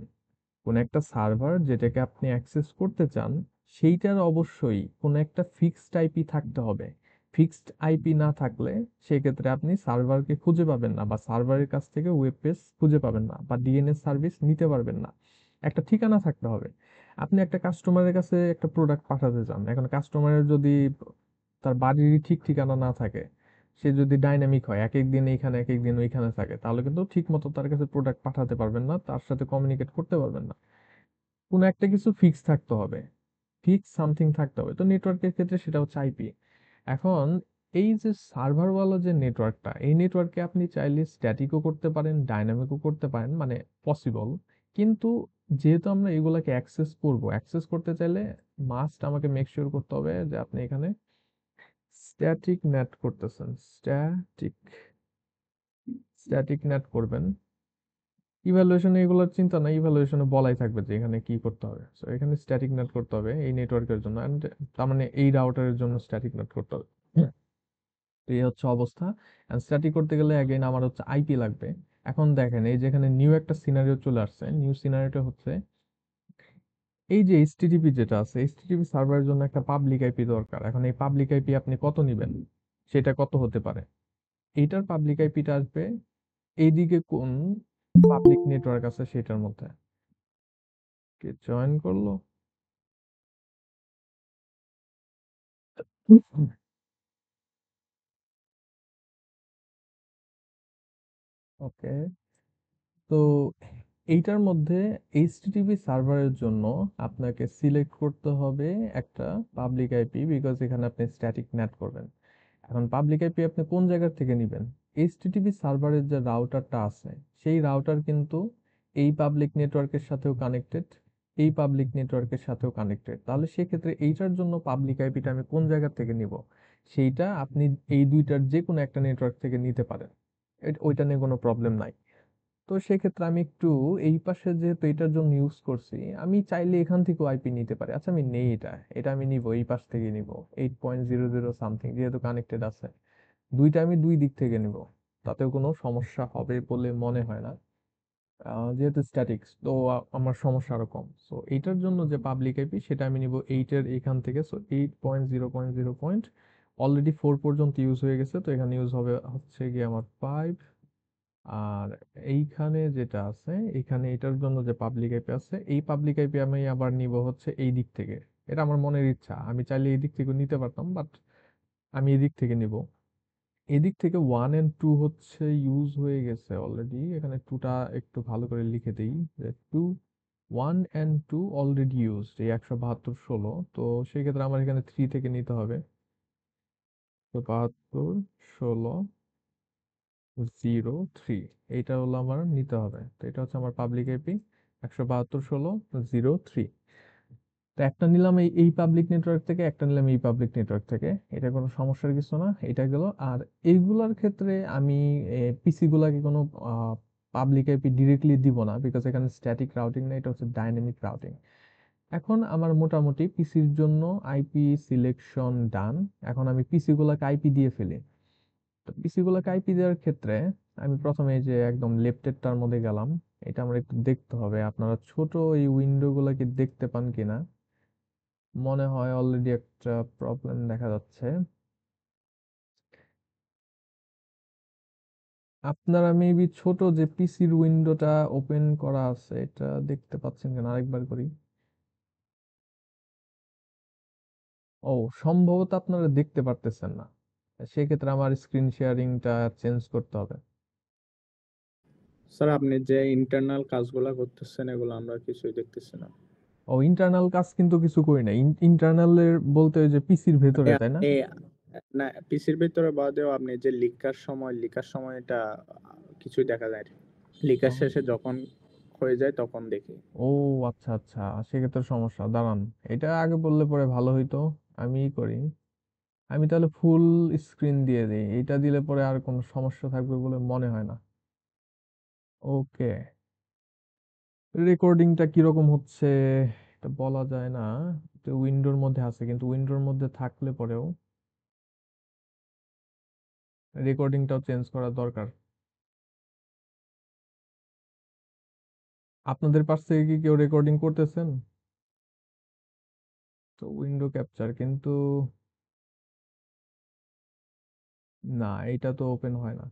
কোন একটা সার্ভার যেটাকে আপনি অ্যাক্সেস করতে চান, সেইটার অবশ্যই কোন একটা ফিক্সড আইপি থাকতে হবে। ফিক্সড আইপি না থাকলে সেক্ষেত্রে আপনি সার্ভারকে খুঁজে পাবেন না, বা সার্ভারের কাছ থেকে ওয়েব পেজ খুঁজে পাবেন না, বা ডিএনএস সার্ভিস নিতে পারবেন না। একটা ঠিকানা থাকতে হবে। আপনি একটা কাস্টমারের কাছে একটা প্রোডাক্ট পাঠাতে চান, এখন কাস্টমারের যদি তার বাড়ির ঠিক ঠিকানা না থাকে, সে যদি ডাইনামিক হয়, এক এক দিন এইখানে এক এক দিন ওইখানে থাকে, তাহলে কিন্তু ঠিক মতো তার কাছে প্রোডাক্ট পাঠাতে পারবেন না, তার সাথে কমিউনিকেট করতে পারবেন না। কোনো একটা কিছু ফিক্স থাকতে হবে, ফিক্স সামথিং থাকতে হবে। তো নেটওয়ার্কের ক্ষেত্রে সেটা হচ্ছে আইপি। এখন এই যে সার্ভারওয়ালা যে নেটওয়ার্কটা, এই নেটওয়ার্কে আপনি চাইলে স্ট্যাটিকও করতে পারেন, ডাইনামিকও করতে পারেন, মানে পসিবল। কিন্তু যেহেতু আমরা এগুলাকে অ্যাক্সেস করব, অ্যাক্সেস করতে চাইলে মাস্ট আমাকে মেক শিওর করতে হবে যে আপনি এখানে স্ট্যাটিক নেট করতেছেন। স্ট্যাটিক স্ট্যাটিক নেট করবেন। ইভ্যালুয়েশনে এগুলোর চিন্তা নাই, ইভ্যালুয়েশনে বলাই থাকবে যে এখানে কি করতে হবে। সো এখানে স্ট্যাটিক নেট করতে হবে এই নেটওয়ার্কের জন্য, এন্ড তার মানে এই রাউটারের জন্য স্ট্যাটিক নেট করতে হবে। তো এই হচ্ছে অবস্থা। এন্ড স্ট্যাটিক করতে গেলে अगेन আমার হচ্ছে আইপি লাগবে। এখন দেখেন এই যেখানে নিউ একটা সিনারিও চলে আসছে, নিউ সিনারিওটা হচ্ছে এই যে এইচটিটিপি যেটা আছে, এইচটিটিপি সার্ভারের জন্য একটা পাবলিক আইপি দরকার। এখন এই পাবলিক আইপি আপনি কত নিবেন, সেটা কত হতে পারে? এইটার পাবলিক আইপিটা আসবে এইদিকে কোন পাবলিক নেটওয়ার্ক আছে সেটার মধ্যে। কে জয়েন করলো? ওকে। তো এইটার মধ্যে এইচটিটিপি সার্ভারের জন্য আপনাকে সিলেক্ট করতে হবে একটা পাবলিক আইপি, বিকজ এখানে আপনি স্ট্যাটিক নেট করবেন। এখন পাবলিক আইপি আপনি কোন জায়গা থেকে নেবেন? এইচটিটিপি সার্ভারের যে রাউটারটা আছে, সেই রাউটার কিন্তু এই পাবলিক নেটওয়ার্কের সাথেও কানেক্টেড, এই পাবলিক নেটওয়ার্কের সাথেও কানেক্টেড। তাহলে সেক্ষেত্রে এইটার জন্য পাবলিক আইপিটা আমি কোন জায়গা থেকে নিব? সেইটা আপনি এই দুইটার যে কোনো একটা নেটওয়ার্ক থেকে নিতে পারেন, ওইটা নিয়ে কোনো প্রবলেম নাই। তো সেক্ষেত্রে আমি একটু এই পাশে যেহেতু এটার জন্য ইউজ করছি, আমি চাইলে এখান থেকেও আইপি নিতে পারি। আচ্ছা আমি নেই, এটা এটা আমি নিব, এই পাশ থেকে নিব। 8.00 সামথিং যেহেতু কানেক্টেড আছে, দুইটা আমি দুই দিক থেকে নিব, তাতেও কোনো সমস্যা হবে বলে মনে হয় না। যেহেতু স্ট্যাটিক্স, তো আমার সমস্যা আরো কম। সো এইটার জন্য যে পাবলিক আইপি সেটা আমি নিব এইটার এখান থেকে। সো 8.0.0. অলরেডি 4 পর্যন্ত ইউজ হয়ে গেছে, তো এখানে ইউজ হবে হচ্ছে গিয়ে আমার 5। আর এইখানে যেটা আছে, এখানে এটার জন্য যে পাবলিক আইপি আছে, এই পাবলিক আইপি আমি আবার নিব হচ্ছে এই দিক থেকে। এটা আমার মনের ইচ্ছা, আমি চাইলে এই দিক থেকে নিতে পারতাম, বাট আমি এদিক থেকে নিব। এদিক থেকে 1 and 2 হচ্ছে ইউজ হয়ে গেছে অলরেডি। এখানে টুটা একটু ভালো করে লিখে দিই যে 1 and 2 অলরেডি ইউজড, এই 172.16। তো সেই ক্ষেত্রে আমার এখানে 3 থেকে নিতে হবে। তো 72.16.03 এইটা হলো আমার নিতে হবে। তো এটা হচ্ছে আমার পাবলিক আইপি 172.16.03। তো একটা নিলাম এই পাবলিক নেটওয়ার্ক থেকে, একটা নিলাম এই পাবলিক নেটওয়ার্ক থেকে, এটা কোনো সমস্যার কিছু না। এটা গেল। আর এইগুলার ক্ষেত্রে আমি পিসি গুলাকে কোনো পাবলিক আইপি ডিরেক্টলি দিব না, বিকজ এখানে স্ট্যাটিক রাউটিং না, এটা হচ্ছে ডাইনামিক রাউটিং। এখন আমার মোটামুটি পিসির জন্য আইপি সিলেকশন ডান। এখন আমি পিসি গুলাকে আইপি দিয়ে ফেলি। তো পিসি গুলাকে আইপি দেওয়ার ক্ষেত্রে আমি প্রথমে এই যে একদম লেফটেরটার মধ্যে গেলাম। এটা আমরা একটু দেখতে হবে আপনারা ছোট এই উইন্ডো গুলাকে দেখতে পান কিনা। মনে হয় অলরেডি একটা প্রবলেম দেখা যাচ্ছে। আপনারা মেবি ছোট যে পিসির উইন্ডোটা ওপেন করা আছে এটা দেখতে পাচ্ছেন কিনা আরেকবার করি। ও, সম্ভবত আপনারা দেখতে পারতেছেন না। সেক্ষেত্রে আমার স্ক্রিন শেয়ারিংটা চেঞ্জ করতে হবে। স্যার আপনি যে ইন্টারনাল কাজগুলা করতেছেন এগুলো আমরা কিছুই দেখতেছি না। ও, ইন্টারনাল কাজ কিন্তু কিছু করি না। ইন্টারনালের বলতে ওই যে পিসির ভেতরে, মানে তাই না? আপনি না, পিসির ভিতরে বাদেও আপনি যে লিখার সময় এটা কিছুই দেখা যায় না। ও, লিখার শেষে যখন হয়ে যায় তখন দেখি। ও, আচ্ছা আচ্ছা, সেক্ষেত্রে সমস্যা। দাঁড়ান, এটা আগে বললে পরে ভালো হইতো। আমি করি, আমি তাহলে ফুল স্ক্রিন দিয়ে দিই। এটা দিলে পরে আর কোনো সমস্যা থাকবে বলে মনে হয় না। ওকে, রেকর্ডিংটা কিরকম হচ্ছে এটা বলা যায় না। তো উইন্ডোর মধ্যে আছে, কিন্তু উইন্ডোর মধ্যে থাকলে পরেও রেকর্ডিংটাও চেঞ্জ করা দরকার। আপনাদের পাশ থেকে কি কেউ রেকর্ডিং করতেছেন? তো উইন্ডো ক্যাপচার কিন্তু, না, এটা তো ওপেন হয় না।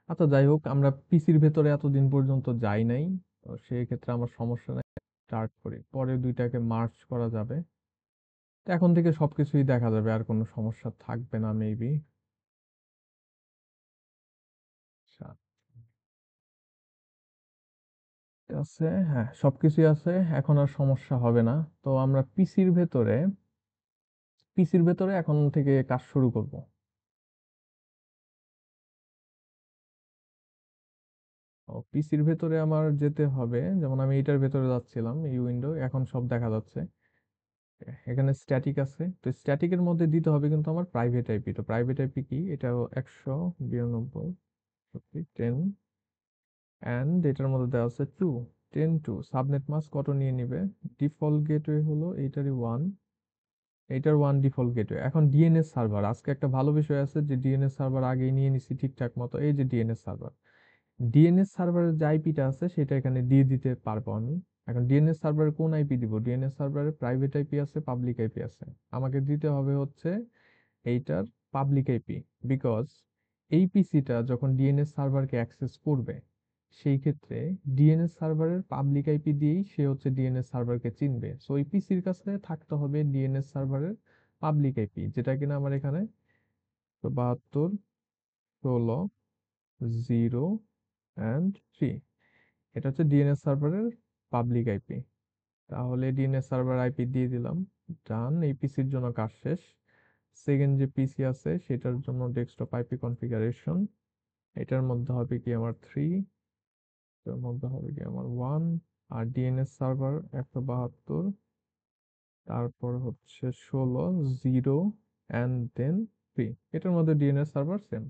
আচ্ছা, যাই হোক, আমরা পিসির ভেতরে এতদিন পর্যন্ত যাই নাই। তো সেই ক্ষেত্রে আমার সমস্যা নাই। স্টার্ট করি, পরে দুইটাকে মার্চ করা যাবে। তো এখন থেকে সবকিছুই দেখা যাবে, আর কোনো সমস্যা থাকবে না মেবি। আছে, হ্যাঁ, সবকিছুই আছে, এখন আর সমস্যা হবে না। তো আমরা পিসির ভেতরে এখন থেকে কাজ শুরু করব। ও, পিসির ভেতরে আমার যেতে হবে, যেমন আমি এটার ভেতরে যাচ্ছিলাম, এই উইন্ডো এখন সব দেখা যাচ্ছে। এখানে স্ট্যাটিক আছে, তো স্ট্যাটিকের মধ্যে দিতে হবে কিন্তু আমার প্রাইভেট আইপি। তো প্রাইভেট আইপি কি, এটা 192.10, অ্যান্ড এটার মধ্যে দেওয়া আছে 10.2। সাবনেট মাস্ক কত নিয়ে নিবে? ডিফল্ট গেটওয়ে হলো এইটারই 1, এইটার 1 ডিফল্ট গেটওয়ে। এখন ডিএনএস সার্ভার, আজকে একটা ভালো বিষয় আছে যে ডিএনএস সার্ভার আগেই নিয়ে নিছি ঠিকঠাক মতো। এই যে ডিএনএস সার্ভার, ডিএনএস সার্ভারের যে আইপিটা আছে সেটা এখানে দিয়ে দিতে পারবো আমি। এখন ডিএনএস সার্ভারে কোন আইপি দিব? ডিএনএস সার্ভারে প্রাইভেট আইপি আছে, পাবলিক আইপি আছে। আমাকে দিতে হবে হচ্ছে এইটার পাবলিক আইপি। বিকজ এই পিসিটা যখন ডিএনএস সার্ভারকে অ্যাক্সেস করবে, সেই ক্ষেত্রে ডিএনএস সার্ভারের পাবলিক আইপি দিয়েই সে হচ্ছে ডিএনএস সার্ভারকে চিনবে। সো এই পিসির কাছে থাকতে হবে ডিএনএস সার্ভারের পাবলিক আইপি, যেটা কিনা আমার এখানে 72, 16, 0 and 3। এটা হচ্ছে ডিএনএস সার্ভারের পাবলিক আইপি। তাহলে ডিএনএস সার্ভার আইপি দিয়ে দিলাম। ডান, এই পিসির জন্য কাজ শেষ। সেকেন্ড যে পিসি আছে সেটার জন্য ডেস্কটপ আইপি কনফিগারেশন, এটার মধ্যে হবে কি আমার 3, এটার মধ্যে হবে কি আমার 1, আর ডিএনএস সার্ভার 172, তারপর হচ্ছে 16, 0 and then 3। এটার মধ্যে ডিএনএস সার্ভার সেম।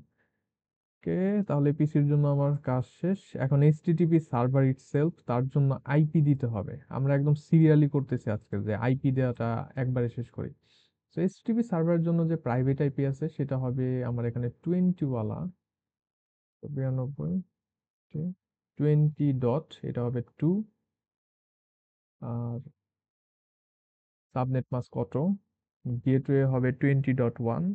ওকে, তাহলে পিসির জন্য আমার কাজ শেষ। এখন এইচটিটিপি সার্ভার ইটসেলফ, তার জন্য আইপি দিতে হবে। আমরা একদম সিরিয়ালি করতেছি আজকে, যে আইপি দেওয়াটা একবারে শেষ করি। তো এইচটিটিপি সার্ভারের জন্য যে প্রাইভেট আইপি আছে সেটা হবে আমার এখানে 20 ওয়ালা, 92, 20 ডট, এটা হবে 2। আর সাবনেট মাস্ক কত, গেটওয়ে হবে 20.1।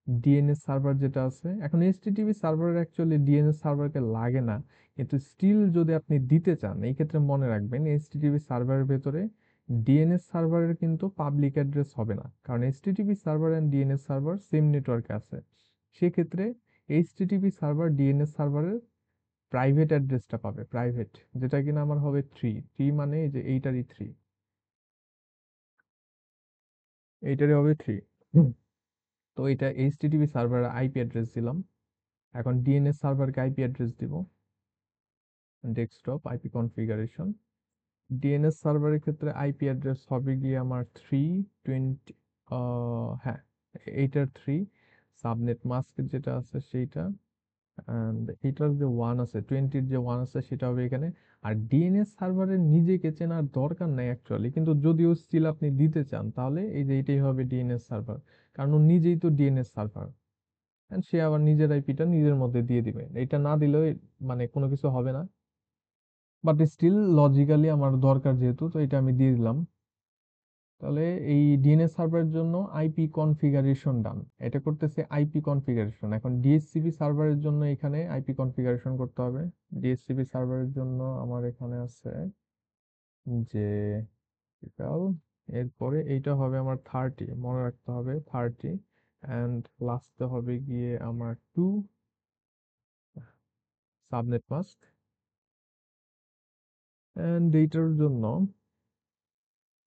ডিএনএস সার্ভার যেটা আছে, এখন এইচটিটিপি সার্ভারের অ্যাকচুয়ালি ডিএনএস সার্ভারকে লাগে না, কিন্তু স্টিল যদি আপনি দিতে চান, এই ক্ষেত্রে মনে রাখবেন এইচটিটিপি সার্ভারের ভেতরে ডিএনএস সার্ভারের কিন্তু পাবলিক অ্যাড্রেস হবে না, কারণ HTTP server and DNS server same নেটওয়ার্কে আছে। সেক্ষেত্রে এইচটিটিপি সার্ভার ডিএনএস সার্ভারের প্রাইভেট অ্যাড্রেসটা পাবে, প্রাইভেট, যেটা কিনা আমার হবে 3 মানে এই যে এইটারই 3, এইটারই হবে 3। তো এটা এইচটিটিপি সার্ভার আইপি অ্যাড্রেস দিলাম। এখন ডিএনএস সার্ভারকে আইপি অ্যাড্রেস দিব, ডেস্কটপ আইপি কনফিগারেশন। ডিএনএস সার্ভারের ক্ষেত্রে আইপি অ্যাড্রেস হবে গিয়ে আমার 320, হ্যাঁ, এইটার 3। সাবনেট মাস্ক যেটা আছে সেইটা, অ্যান্ড এটার যে ওয়ান আছে 20-র যে ওয়ান আছে সেটা হবে এখানে। আর ডিএনএস সার্ভারের নিজেকে চেনার দরকার নাই অ্যাকচুয়ালি, কিন্তু যদিও স্টিল আপনি দিতে চান তাহলে এই যে এটাই হবে ডিএনএস সার্ভার, কারণ ও নিজেই তো ডিএনএস সার্ভার। এন্ড সে আবার নিজের আইপিটা নিজের মধ্যে দিয়ে দিবে, এটা না দিলেও মানে কোনো কিছু হবে না। বাট স্টিল লজিক্যালি আমার দরকার যেহেতু, তো এটা আমি দিয়ে দিলাম। তাহলে এই ডিএনএস সার্ভারের জন্য আইপি কনফিগারেশন ডান, এটা করতেছে আইপি কনফিগারেশন। এখন ডিএসসিপি সার্ভারের জন্য এখানে আইপি কনফিগারেশন করতে হবে। ডিএসসিপি সার্ভারের জন্য আমার এখানে আছে যে equal, এরপরে এইটা হবে আমার 30, মনে রাখতে হবে 30, অ্যান্ড লাস্টে হবে গিয়ে আমার 2 সাবনেট মাস্ক। অ্যান্ড এইটার জন্য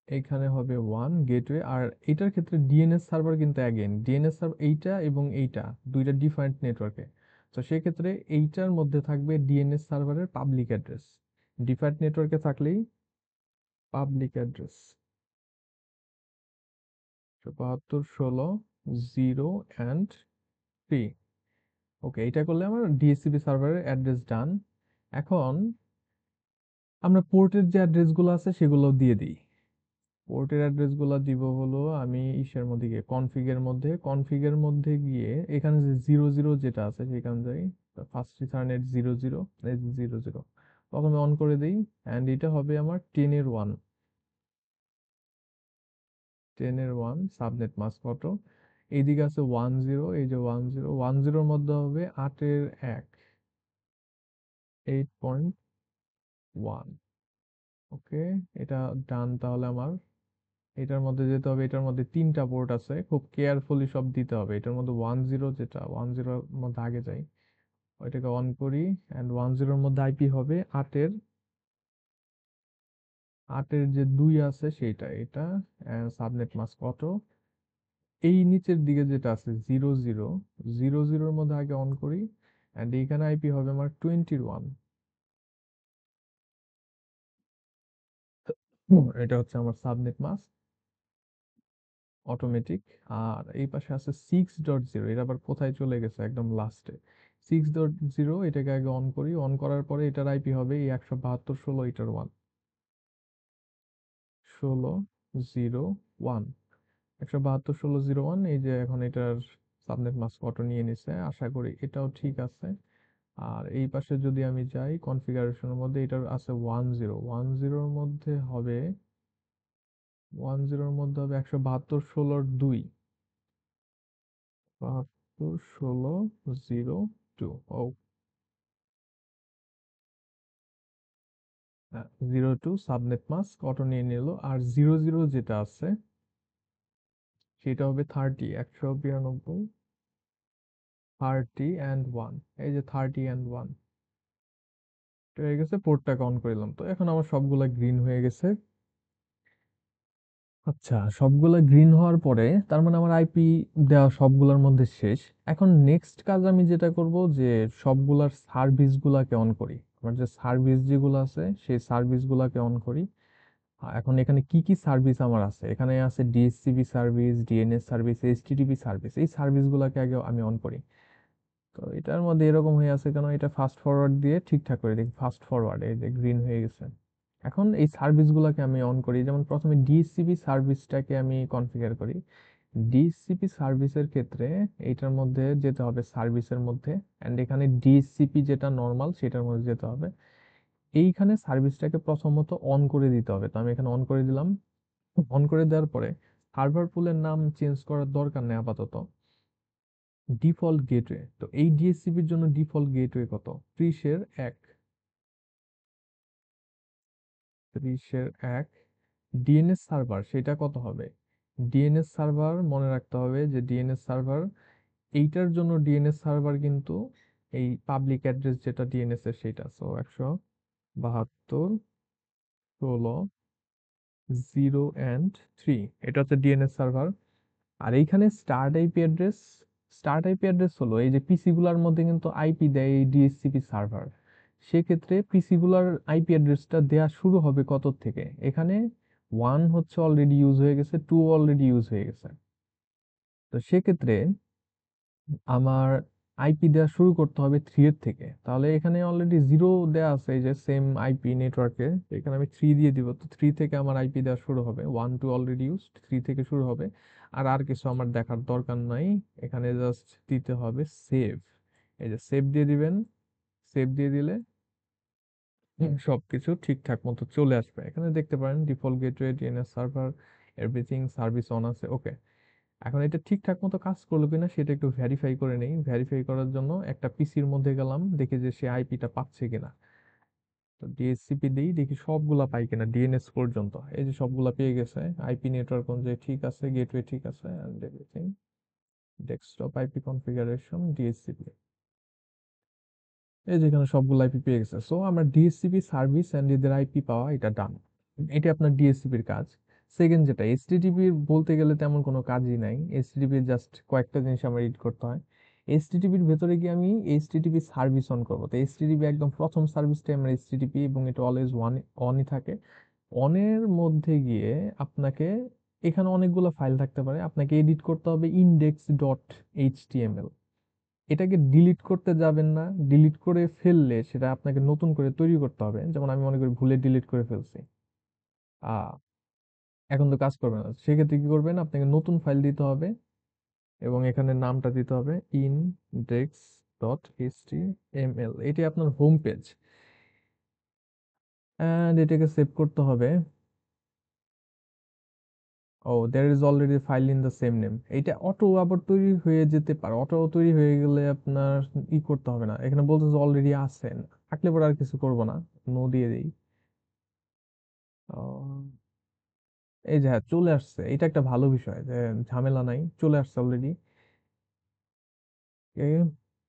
এখানে হবে 1 গেটওয়ে। আর এটার ক্ষেত্রে ডিএনএস সার্ভার কিন্তু অ্যাগেন ডিএনএস সার্ভার এইটা এবং এইটা দুইটা ডিফারেন্ট নেটওয়ার্কে, তো সেক্ষেত্রে এইটার মধ্যে থাকবে ডিএনএস সার্ভারের পাবলিক অ্যাড্রেস। ডিফারেন্ট নেটওয়ার্কে থাকলেই পাবলিক অ্যাড্রেস 7216 0 অ্যান্ড 3। ওকে, এটা করলে আমার ডিএসসিপি সার্ভারের অ্যাড্রেস ডান। এখন আমরা পোর্টের যে অ্যাড্রেসগুলো আছে সেগুলো দিয়ে দিই। পোর্টের অ্যাড্রেসগুলো দিব হলো আমি ইসের মধ্যে গিয়ে কনফিগের মধ্যে গিয়ে এখানে যে 00 যেটা আছে সেখানে যাই। ফার্স্ট ইথারনেট 00, 00 প্রথমে অন করে দিই। অ্যান্ড এটা হবে আমার 10-এর 1, 10-এর 1 সাবনেট মাস্ক ফটো। এইদিকে আছে 10, এই যে 10 মধ্যে হবে 8-এর 1, 8.1। ওকে, এটা ডান। তাহলে আমার এটার মধ্যে যেতে হবে, এটার মধ্যে তিনটা পোর্ট আছে, খুব কেয়ারফুলি সব দিতে হবে। এটার মধ্যে 10, যেটা 10-এর মধ্যে আগে যাই, ওইটাকে অন করি। অ্যান্ড 10-এর মধ্যে আইপি হবে 8-এর, 8-এর যে 2 আছে সেইটা, এটা সাবনেট মাস্ক কত। এই নিচের দিকে যেটা আছে 00, 00-এর মধ্যে আগে অন করি। অ্যান্ড এইখানে আইপি হবে আমার 21। এটা হচ্ছে আমার সাবনেট মাস্ক অটোমেটিক। আর এই পাশে আছে 6.0, এটা আবার কোথায় চলে গেছে একদম লাস্টে। 6.0 এটাকে আগে অন করি, অন করার পরে এটার আইপি হবে এই 172.16 এটার 1, 16.0.1, 172.16.0.1। এই যে এখন এটার সাবনেট মাস্ক অটো নিয়ে নিছে, আশা করি এটাও ঠিক আছে। আর এই পাশে যদি আমি যাই কনফিগারেশনের মধ্যে, এটার আছে 10, 10-এর মধ্যে হবে 172.16.2, 72.16.0.2। ও 02 সাবনেট মাস্ক অটো নিয়ে নিল। আর 00 যেটা আছে সেটা হবে 30, 192, 30 and 1। এই যে 30 and 1 হয়ে গেছে। পোর্টটাকে অন করলাম, তো এখন আমার সবগুলা গ্রিন হয়ে গেছে। আচ্ছা, সবগুলা গ্রিন হওয়ার পরে তার মানে আমার আইপি দেওয়া সবগুলোর মধ্যে শেষ। এখন নেক্সট কাজ আমি যেটা করব যে সবগুলার সার্ভিসগুলাকে অন করি। আমার যে সার্ভিস যেগুলো আছে সেই সার্ভিসগুলাকে অন করি। এখন এখানে কি কি সার্ভিস আমার আছে, এখানে আছে DSCP service, DNS service, HTTP service. এই সার্ভিসগুলোকে আগে আমি অন করি। তো এটার মধ্যে এরকম হয়ে আছে কেন, এটা ফাস্ট ফরওয়ার্ড দিয়ে ঠিকঠাক করে দেখি। ফাস্ট ফরওয়ার্ড, এই যে গ্রিন হয়ে গেছে। এখন এই সার্ভিসগুলোকে আমি অন করি, যেমন প্রথমে ডিএসসিপি সার্ভিসটাকে আমি কনফিগার করি। ডিএসসিপি সার্ভিসের ক্ষেত্রে এইটার মধ্যে যেতে হবে সার্ভিসের মধ্যে, অ্যান্ড এখানে ডিএসসিপি যেটা নর্মাল সেটার মধ্যে যেতে হবে। এইখানে সার্ভিসটাকে প্রথমত অন করে দিতে হবে, তো আমি এখানে অন করে দিলাম। অন করে দেওয়ার পরে সার্ভার পুলের নাম চেঞ্জ করার দরকার নেই আপাতত। ডিফল্ট গেটওয়ে, তো এই ডিএসসিপির জন্য ডিফল্ট গেটওয়ে কত, 30-এর 1, 30-এর 1। ডিএনএস সার্ভার সেটা কত হবে, ডিএনএস সার্ভার মনে রাখতে হবে যে ডিএনএস সার্ভার এইটার জন্য ডিএনএস সার্ভার কিন্তু এই পাবলিক অ্যাড্রেস যেটা ডিএনএস এর সেটা, সো 172.16.0 and 3, এটা হচ্ছে ডিএনএস সার্ভার। আর এইখানে স্টার্ট আইপি অ্যাড্রেস হলো এই যে পিসি গুলার মধ্যে কিন্তু আইপি দেয় এই ডিএসসিপি সার্ভার। সেক্ষেত্রে পিসি গুলার আইপি অ্যাড্রেসটা দেয়া শুরু হবে কত থেকে, এখানে 1 হচ্ছে অলরেডি ইউজ হয়ে গেছে, 2 অলরেডি ইউজ হয়ে গেছে। তো সেক্ষেত্রে আমার আইপি দেওয়া শুরু করতে হবে 3 এর থেকে। তাহলে এখানে অলরেডি 0 দেয়া আছে এই যে সেম আইপি নেটওয়ার্কে। এখানে আমি 3 দিয়ে দিব। তো 3 থেকে আমার আইপি দেওয়া শুরু হবে। 1 2 অলরেডি ইউজড, 3 থেকে শুরু হবে। আর কিছু আমার দেখার দরকার নাই। এখানে জাস্ট দিতে হবে সেভ। এই যে সেভ দিয়ে দিবেন। সেভ দিয়ে দিলে সবকিছু ঠিকঠাক মতো চলে আসবে। এখানে দেখতে পারেন default gateway, DNS server, everything service on আছে। ওকে। এখন এটা ঠিকঠাক মতো কাজ করলো কিনা সেটা একটু ভেরিফাই করে নেই। ভেরিফাই করার জন্য একটা পিসির মধ্যে গেলাম, দেখি যে সে আইপিটা পাচ্ছে কিনা। তো ডিএসসিপি দিই, দেখি সবগুলা পাই কিনা ডিএনএস পর্যন্ত। এই যে সবগুলা পেয়ে গেছে। আইপি নেটওয়ার্ক অনুযায়ী ঠিক আছে, গেটওয়ে ঠিক আছে, and everything. Desktop IP configuration DSCP, এই যেখানে সবগুলো আইপি পেয়ে গেছে। সো আমরা ডিএসসিপি সার্ভিস এন্ড এদের আইপি পাওয়া এটা ডান। এটা আপনার ডিএসসিপির কাজ। সেকেন্ড যেটা এইচটিটিপির, বলতে গেলে তেমন কোনো কাজই নাই। এইচটিটিপির জাস্ট কয়েকটা জিনিস আমার এডিট করতে হয়। এইচটিটিপির ভেতরে গিয়ে আমি এইচটিটিপি সার্ভিস অন করবো। তো এইচটিটিপি একদম প্রথম সার্ভিসটাই আমার এইচটিটিপি, এবং এটা অলওয়েজ অনই থাকে। অনের মধ্যে গিয়ে আপনাকে, এখানে অনেকগুলো ফাইল থাকতে পারে, আপনাকে এডিট করতে হবে ইনডেক্স ডট এইচটিএমএল। এটাকে ডিলিট করতে যাবেন না। ডিলিট করে ফেললে সেটা আপনাকে নতুন করে তৈরি করতে হবে। যেমন আমি মনে করি ভুলে ডিলিট করে ফেলছি, এখন তো কাজ করবে না। সেক্ষেত্রে কি করবেন, আপনাকে নতুন ফাইল দিতে হবে এবং এখানে নামটা দিতে হবে ইনডেক্স ডট এইচটিএমএল। এটি আপনার হোম পেজ, অ্যান্ড এটাকে সেভ করতে হবে। Oh, there is already file in the same name. এটা অটো আবার তৈরি হয়ে যেতে পারে। অটো তৈরি হয়ে গেলে আপনার করতে হবে না। এখানে বলতেছে অলরেডি আছেন, থাকলে পরে আর কিছু করবো না, নো দিয়ে দিই। এই যে হ্যাঁ, চলে আসছে। এটা একটা ভালো বিষয় যে ঝামেলা নাই, চলে আসছে অলরেডি।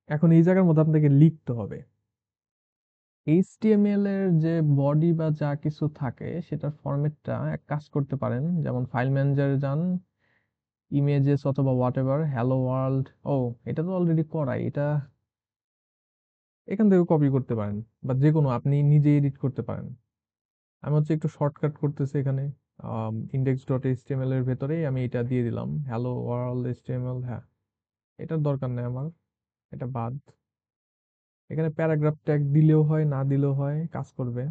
এখন এই জায়গার মধ্যে আপনাকে লিখতে হবে এইচটিএমএল এর যে বডি বা যা কিছু থাকে সেটার ফরম্যাটটা। এক কাজ করতে পারেন, যেমন ফাইল ম্যানেজারে যান, ইমেজেস অথবা হোয়াট এভার, হ্যালো ওয়ার্ল্ড। ও, এটা তো অলরেডি করাই। এটা এখান থেকে কপি করতে পারেন, বা যে কোনো আপনি নিজে এডিট করতে পারেন। আমি হচ্ছে একটু শর্টকাট করতেছি এখানে। ইন্ডেক্স ডট এইচটিএমএল এর ভেতরেই আমি এটা দিয়ে দিলাম, হ্যালো ওয়ার্ল্ড এইচটিএমএল। হ্যাঁ, এটার দরকার নেই আমার, এটা বাদ। এখানে প্যারাগ্রাফ ট্যাগ দিলেও হয়, না দিলেও হয়, কাজ করবে।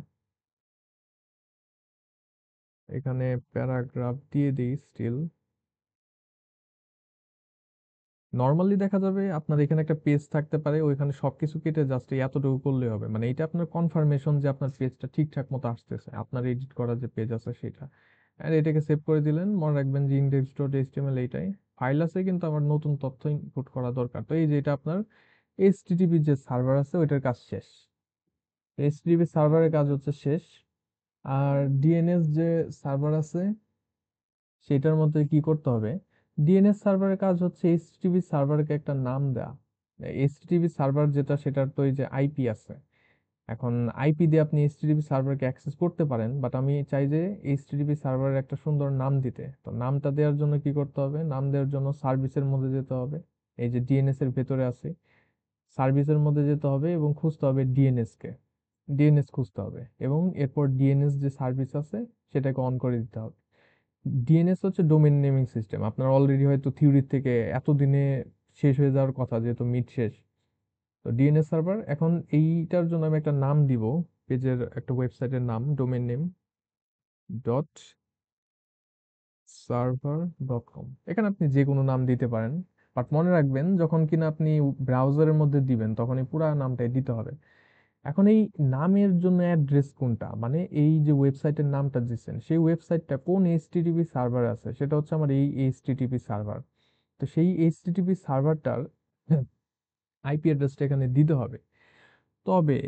এখানে প্যারাগ্রাফ দিয়ে দিই স্টিল। নর্মালি দেখা যাবে আপনার এখানে একটা পেজ থাকতে পারে, ওইখানে সবকিছু কেটে জাস্ট এতটুকু করলে হবে। মানে এটা আপনার কনফার্মেশন যে আপনার পেজটা ঠিকঠাক মতো আসতেছে, আপনার এডিট করা যে পেজ আছে সেটা। আর এটাকে সেভ করে দিলেন। মনে রাখবেন যে ইনডেক্স ডট এইচটিএমএল এইটাই ফাইল আছে, কিন্তু আমার নতুন তথ্য ইনপুট করা দরকার। তো এই যে এটা আপনার এইচটিটিপি যে সার্ভার আছে ওইটার কাজ শেষ। এইচটিটিপি সার্ভারের কাজ হচ্ছে শেষ। আর ডিএনএস যে সার্ভার আছে সেটার মধ্যে কি করতে হবে, ডিএনএস সার্ভারের কাজ হচ্ছে এইচটিটিপি সার্ভারকে একটা নাম দেয়া। এইচটিটিপি সার্ভার যেটা, সেটার তো এই যে আইপি আছে। এখন আইপি দিয়ে আপনি এইচটিটিপি সার্ভারকে অ্যাক্সেস করতে পারেন, বাট আমি চাই যে এইচটিটিপি সার্ভারের একটা সুন্দর নাম দিতে। তো নামটা দেওয়ার জন্য কি করতে হবে, নাম দেওয়ার জন্য সার্ভিসের মধ্যে যেতে হবে। এই যে ডিএনএস এর ভেতরে আছে, সার্ভিসের মধ্যে যেতে হবে এবং খুঁজতে হবে ডিএনএস কে। ডিএনএস খুঁজতে হবে এবং এরপর ডিএনএস যে সার্ভিস আছে সেটাকে অন করে দিতে হবে। ডিএনএস হচ্ছে ডোমেইন নেমিং সিস্টেম। আপনার অলরেডি হয়তো থিওরি থেকে এতদিনে শেষ হয়ে যাওয়ার কথা, যেহেতু মিড শেষ। তো ডিএনএস সার্ভার, এখন এইটার জন্য আমি একটা নাম দিব, পেজের একটা ওয়েবসাইটের নাম, domain name dot server dot com. এখানে আপনি যে কোনো নাম দিতে পারেন, বাট মনে রাখবেন যখন কিনা আপনি ব্রাউজারের মধ্যে দিবেন তখন এই পুরা নামটাই দিতে হবে। এখন এই নামের জন্য অ্যাড্রেস কোনটা, মানে এই যে ওয়েবসাইটের নামটা দিচ্ছেন সেই ওয়েবসাইটটা কোন এইচটিটিপি সার্ভার আছে, সেটা হচ্ছে আমার এই এইচটিটিপি সার্ভার। তো সেই এইচটিটিপি সার্ভারটার আইপি অ্যাড্রেসটা এখানে দিতে হবে। তবে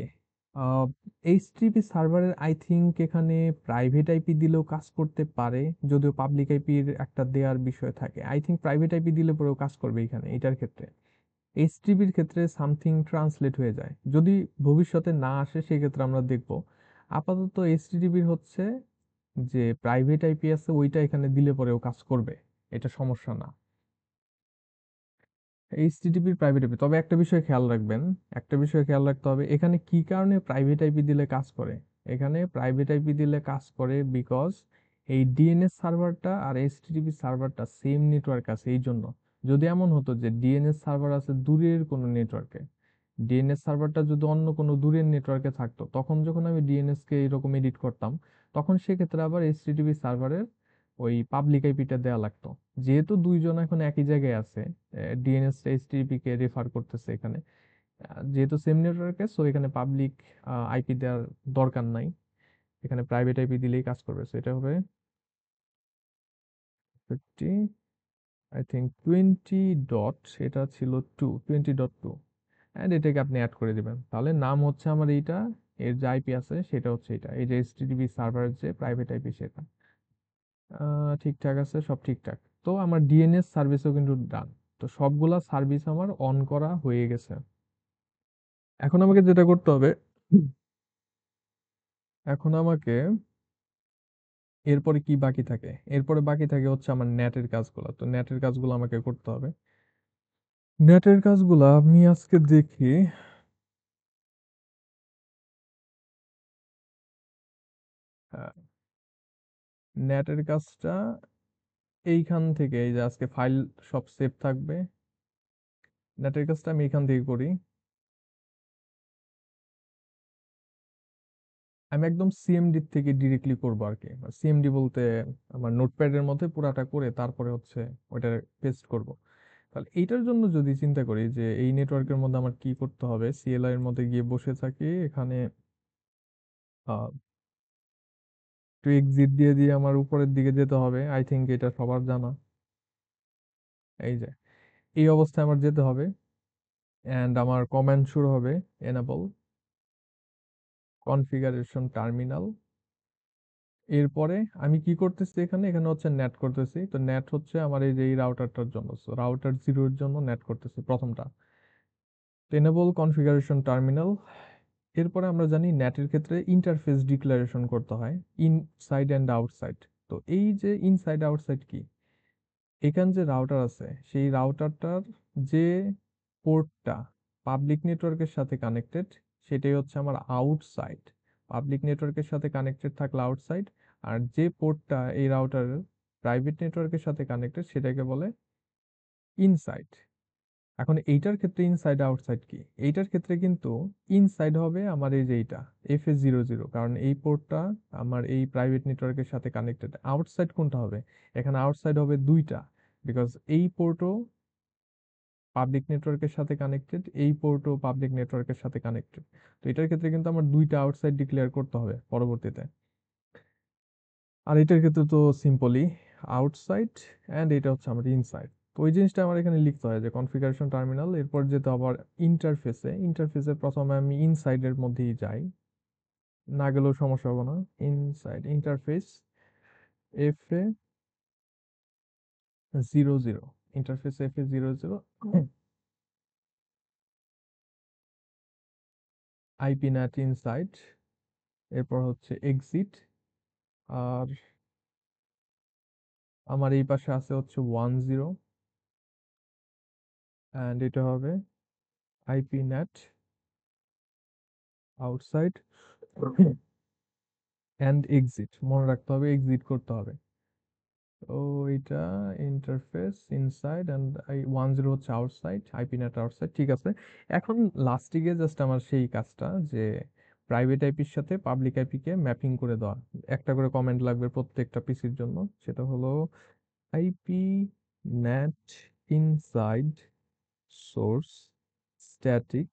এইচটিটিপি সার্ভারের আই থিংক এখানে প্রাইভেট আইপি দিলেও কাজ করতে পারে, যদিও পাবলিক আইপির একটা দেওয়ার বিষয় থাকে। আই থিংক প্রাইভেট আইপি দিলে পরেও কাজ করবে এখানে, এটার ক্ষেত্রে। এইচটিটিপির ক্ষেত্রে সামথিং ট্রান্সলেট হয়ে যায়, যদি ভবিষ্যতে না আসে সেক্ষেত্রে আমরা দেখব। আপাতত এইচটিটিপির হচ্ছে যে প্রাইভেট আইপি আছে ওইটা এখানে দিলে পরেও কাজ করবে, এটা সমস্যা না। এইচটিটিপির প্রাইভেট আইপি, তবে একটা বিষয় খেয়াল রাখবেন, একটা বিষয় খেয়াল রাখতে হবে, এখানে কি কারণে প্রাইভেট আইপি দিলে কাজ করে। এখানে প্রাইভেট আইপি দিলে কাজ করে বিকজ এই ডিএনএস সার্ভারটা আর এইচটিটিপি সার্ভারটা সেম নেটওয়ার্ক আছে, এই জন্য। যদি এমন হতো যে ডিএনএস সার্ভার আছে দূরের কোনো নেটওয়ার্কে, ডিএনএস সার্ভারটা যদি অন্য কোনো দূরের নেটওয়ার্কে থাকতো, তখন যখন আমি ডিএনএস কে এরকম এডিট করতাম, তখন সেক্ষেত্রে আবার এইচটিটিপি সার্ভারের ওই পাবলিক আইপিটা দেওয়া লাগতো। যেহেতু দুইজন এখন একই জায়গায় আছে, ডিএনএস এইচটিটিপি কে রেফার করতেছে এখানে, যেহেতু সেম নেটওয়ার্কে, সো এখানে পাবলিক আইপি দেওয়ার দরকার নাই, এখানে প্রাইভেট আইপি দিলেই কাজ করবে। সো এটা হবে 50, আই থিঙ্ক 20 ডট, এটা ছিল 20.2, অ্যান্ড এটাকে আপনি অ্যাড করে দিবেন। তাহলে নাম হচ্ছে আমার এইটা, এর যে আইপি আছে সেটা হচ্ছে এটা, এই যে এইচটিটিপি সার্ভারের যে প্রাইভেট আইপি সেটা। ঠিকঠাক আছে, সব ঠিকঠাক। তো আমার ডিএনএস সার্ভিসও কিন্তু ডান। তো সবগুলা সার্ভিস আমার অন করা হয়ে গেছে। এখন আমাকে যেটা করতে হবে, এখন আমাকে এরপরে কি বাকি থাকে, এরপরে বাকি থাকে হচ্ছে আমার নেটের কাজগুলো। তো নেটের কাজগুলো আমাকে করতে হবে। নেটের কাজগুলো আমি আজকে দেখি। নেটের কাজটা এইখান থেকে, এই যে আজকে ফাইল সব সেভ থাকবে, নেটের কাজটা আমি এখান থেকে করি। আমি একদম সিএমডি থেকে ডিরেক্টলি করবো আর কি। সিএমডি বলতে আমার নোটপ্যাডের মধ্যে পুরাটা করে তারপরে হচ্ছে ওইটা পেস্ট করব। তাহলে এইটার জন্য যদি চিন্তা করি যে এই নেটওয়ার্কের মধ্যে আমার কি করতে হবে, সিএলআই এর মধ্যে গিয়ে বসে থাকি, এখানে আহ, একটু এক্সিট দিয়ে দিয়ে আমার উপরের দিকে যেতে হবে। আই থিঙ্ক এটা সবার জানা। এই যে এই অবস্থায় আমার যেতে হবে, এন্ড আমার কমান্ড শুরু হবে এনেবল কনফিগারেশন টার্মিনাল। এরপরে আমি কি করতেছি, এখানে এখানে হচ্ছে নেট করতেছি। তো নেট হচ্ছে আমার এই যে এই রাউটারটার জন্য, সো রাউটার জিরোর জন্য নেট করতেছি প্রথমটা। Enable configuration terminal. এরপরে আমরা জানি নেটের ক্ষেত্রে ইন্টারফেস ডিক্লারেশন করতে হয়, ইনসাইড অ্যান্ড আউটসাইড। তো এই যে ইনসাইড আউটসাইড কি, এখানে যে রাউটার আছে সেই রাউটারটার যে পোর্টটা পাবলিক নেটওয়ার্কের সাথে কানেক্টেড, সেটাই হচ্ছে আমার আউটসাইড। পাবলিক নেটওয়ার্কের সাথে কানেক্টেড থাকলে আউটসাইড, আর যে পোর্টটা এই রাউটারের প্রাইভেট নেটওয়ার্কের সাথে কানেক্টেড সেটাকে বলে ইনসাইড। এখন এইটার ক্ষেত্রে ইনসাইড আউটসাইড কি, এইটার ক্ষেত্রে কিন্তু ইনসাইড হবে আমার এই যে এইটা FA00, কারণ এই পোর্টটা আমার এই প্রাইভেট নেটওয়ার্কের সাথে কানেক্টেড। আউটসাইড কোনটা হবে, এখানে আউটসাইড হবে দুইটা, বিকজ এই পোর্টও পাবলিক নেটওয়ার্কের সাথে কানেক্টেড, এই পোর্টও পাবলিক নেটওয়ার্কের সাথে কানেক্টেড। তো এটার ক্ষেত্রে কিন্তু আমার দুইটা আউটসাইড ডিক্লেয়ার করতে হবে পরবর্তীতে। আর এটার ক্ষেত্রে তো সিম্পলি আউটসাইড, অ্যান্ড এটা হচ্ছে আমার ইনসাইড। তো ওই জিনিসটা আমার এখানে লিখতে হয় যে কনফিগারেশন টার্মিনাল, এরপর যেতে আবার ইন্টারফেসে, ইন্টারফেসে প্রথমে আমি ইনসাইডের মধ্যেই যাই, না গেলেও সমস্যা হবে না। Inside interface FA00, interface FA00, IP NAT inside, এরপর হচ্ছে এক্সিট। আর আমার এই পাশে আছে হচ্ছে 10, অ্যান্ড এটা হবে আইপি ন্যাট আউটসাইড অ্যান্ড এক্সিট, মনে রাখতে হবে এক্সিট করতে হবে। তো এটা ইন্টারফেস ইনসাইড অ্যান্ড 10 হচ্ছে আউটসাইড, আইপি নেট আউটসাইড, ঠিক আছে। এখন লাস্টে গিয়ে জাস্ট আমার সেই কাজটা যে প্রাইভেট আইপির সাথে পাবলিক আইপি কে ম্যাপিং করে দেওয়া। একটা করে কমেন্ট লাগবে প্রত্যেকটা পিসির জন্য, সেটা হলো IP NAT inside source static,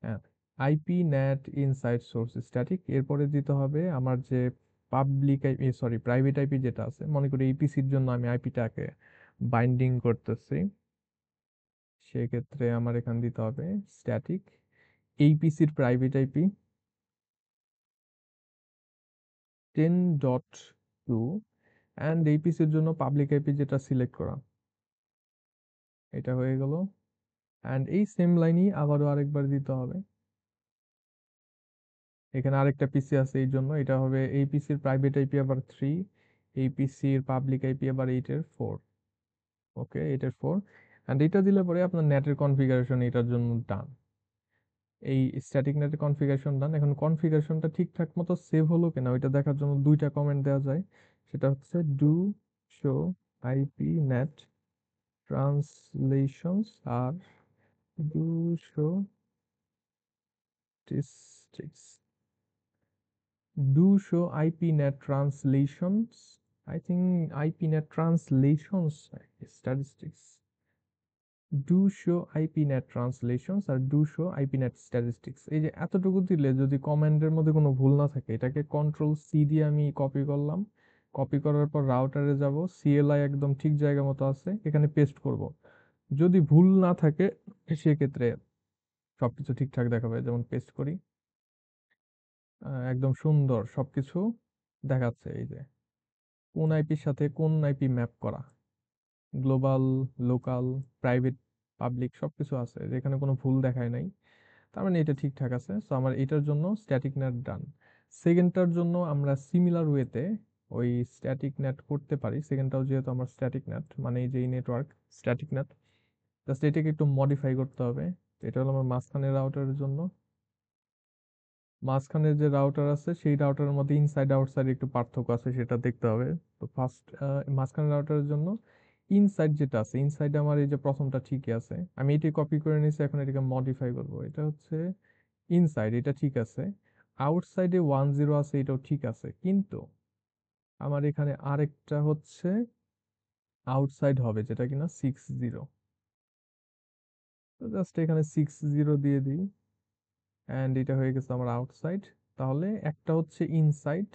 হ্যাঁ, IP NAT inside source static. এরপরে দিতে হবে আমার যে public IP, sorry private IP যেটা আছে, মনে করি এই পিসির জন্য আমি আইপিটাকে বাইন্ডিং করতেছি, সেক্ষেত্রে আমার এখানে দিতে হবে স্ট্যাটিক এই পিসির প্রাইভেট আইপি 10.2, অ্যান্ড এই পিসির জন্য পাবলিক আইপি যেটা সিলেক্ট করা, এটা হয়ে গেল। অ্যান্ড এই সেম লাইনই আবারও আরেকবার দিতে হবে। এখানে আরেকটা পিসি আছে এই জন্য এটা হবে, এই পিসির প্রাইভেট আইপি আবার 3, এই পিসির পাবলিক আইপি আবার 8 এর 4। ওকে, 8 এর 4, অ্যান্ড এটা দিলে পরে আপনার নেটের কনফিগারেশন এটার জন্য ডান। এই স্ট্যাটিক নেটের কনফিগারেশন ডান। এখন কনফিগারেশনটা ঠিকঠাক মতো সেভ হলো কিনা ওইটা দেখার জন্য দুইটা কমেন্ট দেওয়া যায়। সেটা হচ্ছে do show IP NAT translations আর 200 IPNet translations. I think IPNet translations statistics. 200 IPNet translations আর 200 IPNet statistics। এই যে এতটুকু দিলে যদি কমান্ডের মধ্যে কোনো ভুল না থাকে, এটাকে কন্ট্রোল সি দিয়ে আমি কপি করলাম। কপি করার পর রাউটারে যাব, CLI একদম ঠিক জায়গা মতো আছে, এখানে পেস্ট করব। যদি ভুল না থাকে সেক্ষেত্রে সবকিছু ঠিকঠাক দেখাবে। যেমন পেস্ট করি, একদম সুন্দর সবকিছু দেখাচ্ছে। এই যে কোন আইপির সাথে কোন আইপি ম্যাপ করা, গ্লোবাল, লোকাল, প্রাইভেট, পাবলিক সবকিছু আছে, যেখানে কোনো ভুল দেখায় নাই। তার মানে এটা ঠিকঠাক আছে। সো আমার এটার জন্য স্ট্যাটিক নেট ডান। সেকেন্ডটার জন্য আমরা সিমিলার ওয়েতে ওই স্ট্যাটিক নেট করতে পারি। সেকেন্ডটাও যেহেতু আমার স্ট্যাটিক নেট, মানে এই যে এই নেটওয়ার্ক স্ট্যাটিক নেট, জাস্ট এটাকে একটু মডিফাই করতে হবে। তো এটা হলো আমার মাঝখানের রাউটারের জন্য। মাঝখানের যে রাউটার আছে সেই রাউটারের মধ্যে ইনসাইড আউটসাইড একটু পার্থক্য আছে, সেটা দেখতে হবে। তো ফার্স্ট মাঝখানের রাউটারের জন্য ইনসাইড যেটা আছে, ইনসাইড আমার এই যে প্রথমটা ঠিকই আছে, আমি এটি কপি করে নিয়েছি, এখন এটাকে মডিফাই করব। এটা হচ্ছে ইনসাইড, এটা ঠিক আছে। আউটসাইডে 10 আছে, এটাও ঠিক আছে, কিন্তু আমার এখানে আরেকটা হচ্ছে আউটসাইড হবে, যেটা কিনা 60। তো জাস্ট এখানে 60 দিয়ে দিই, অ্যান্ড এটা হয়ে গেছে আমার আউটসাইড। তাহলে একটা হচ্ছে ইনসাইড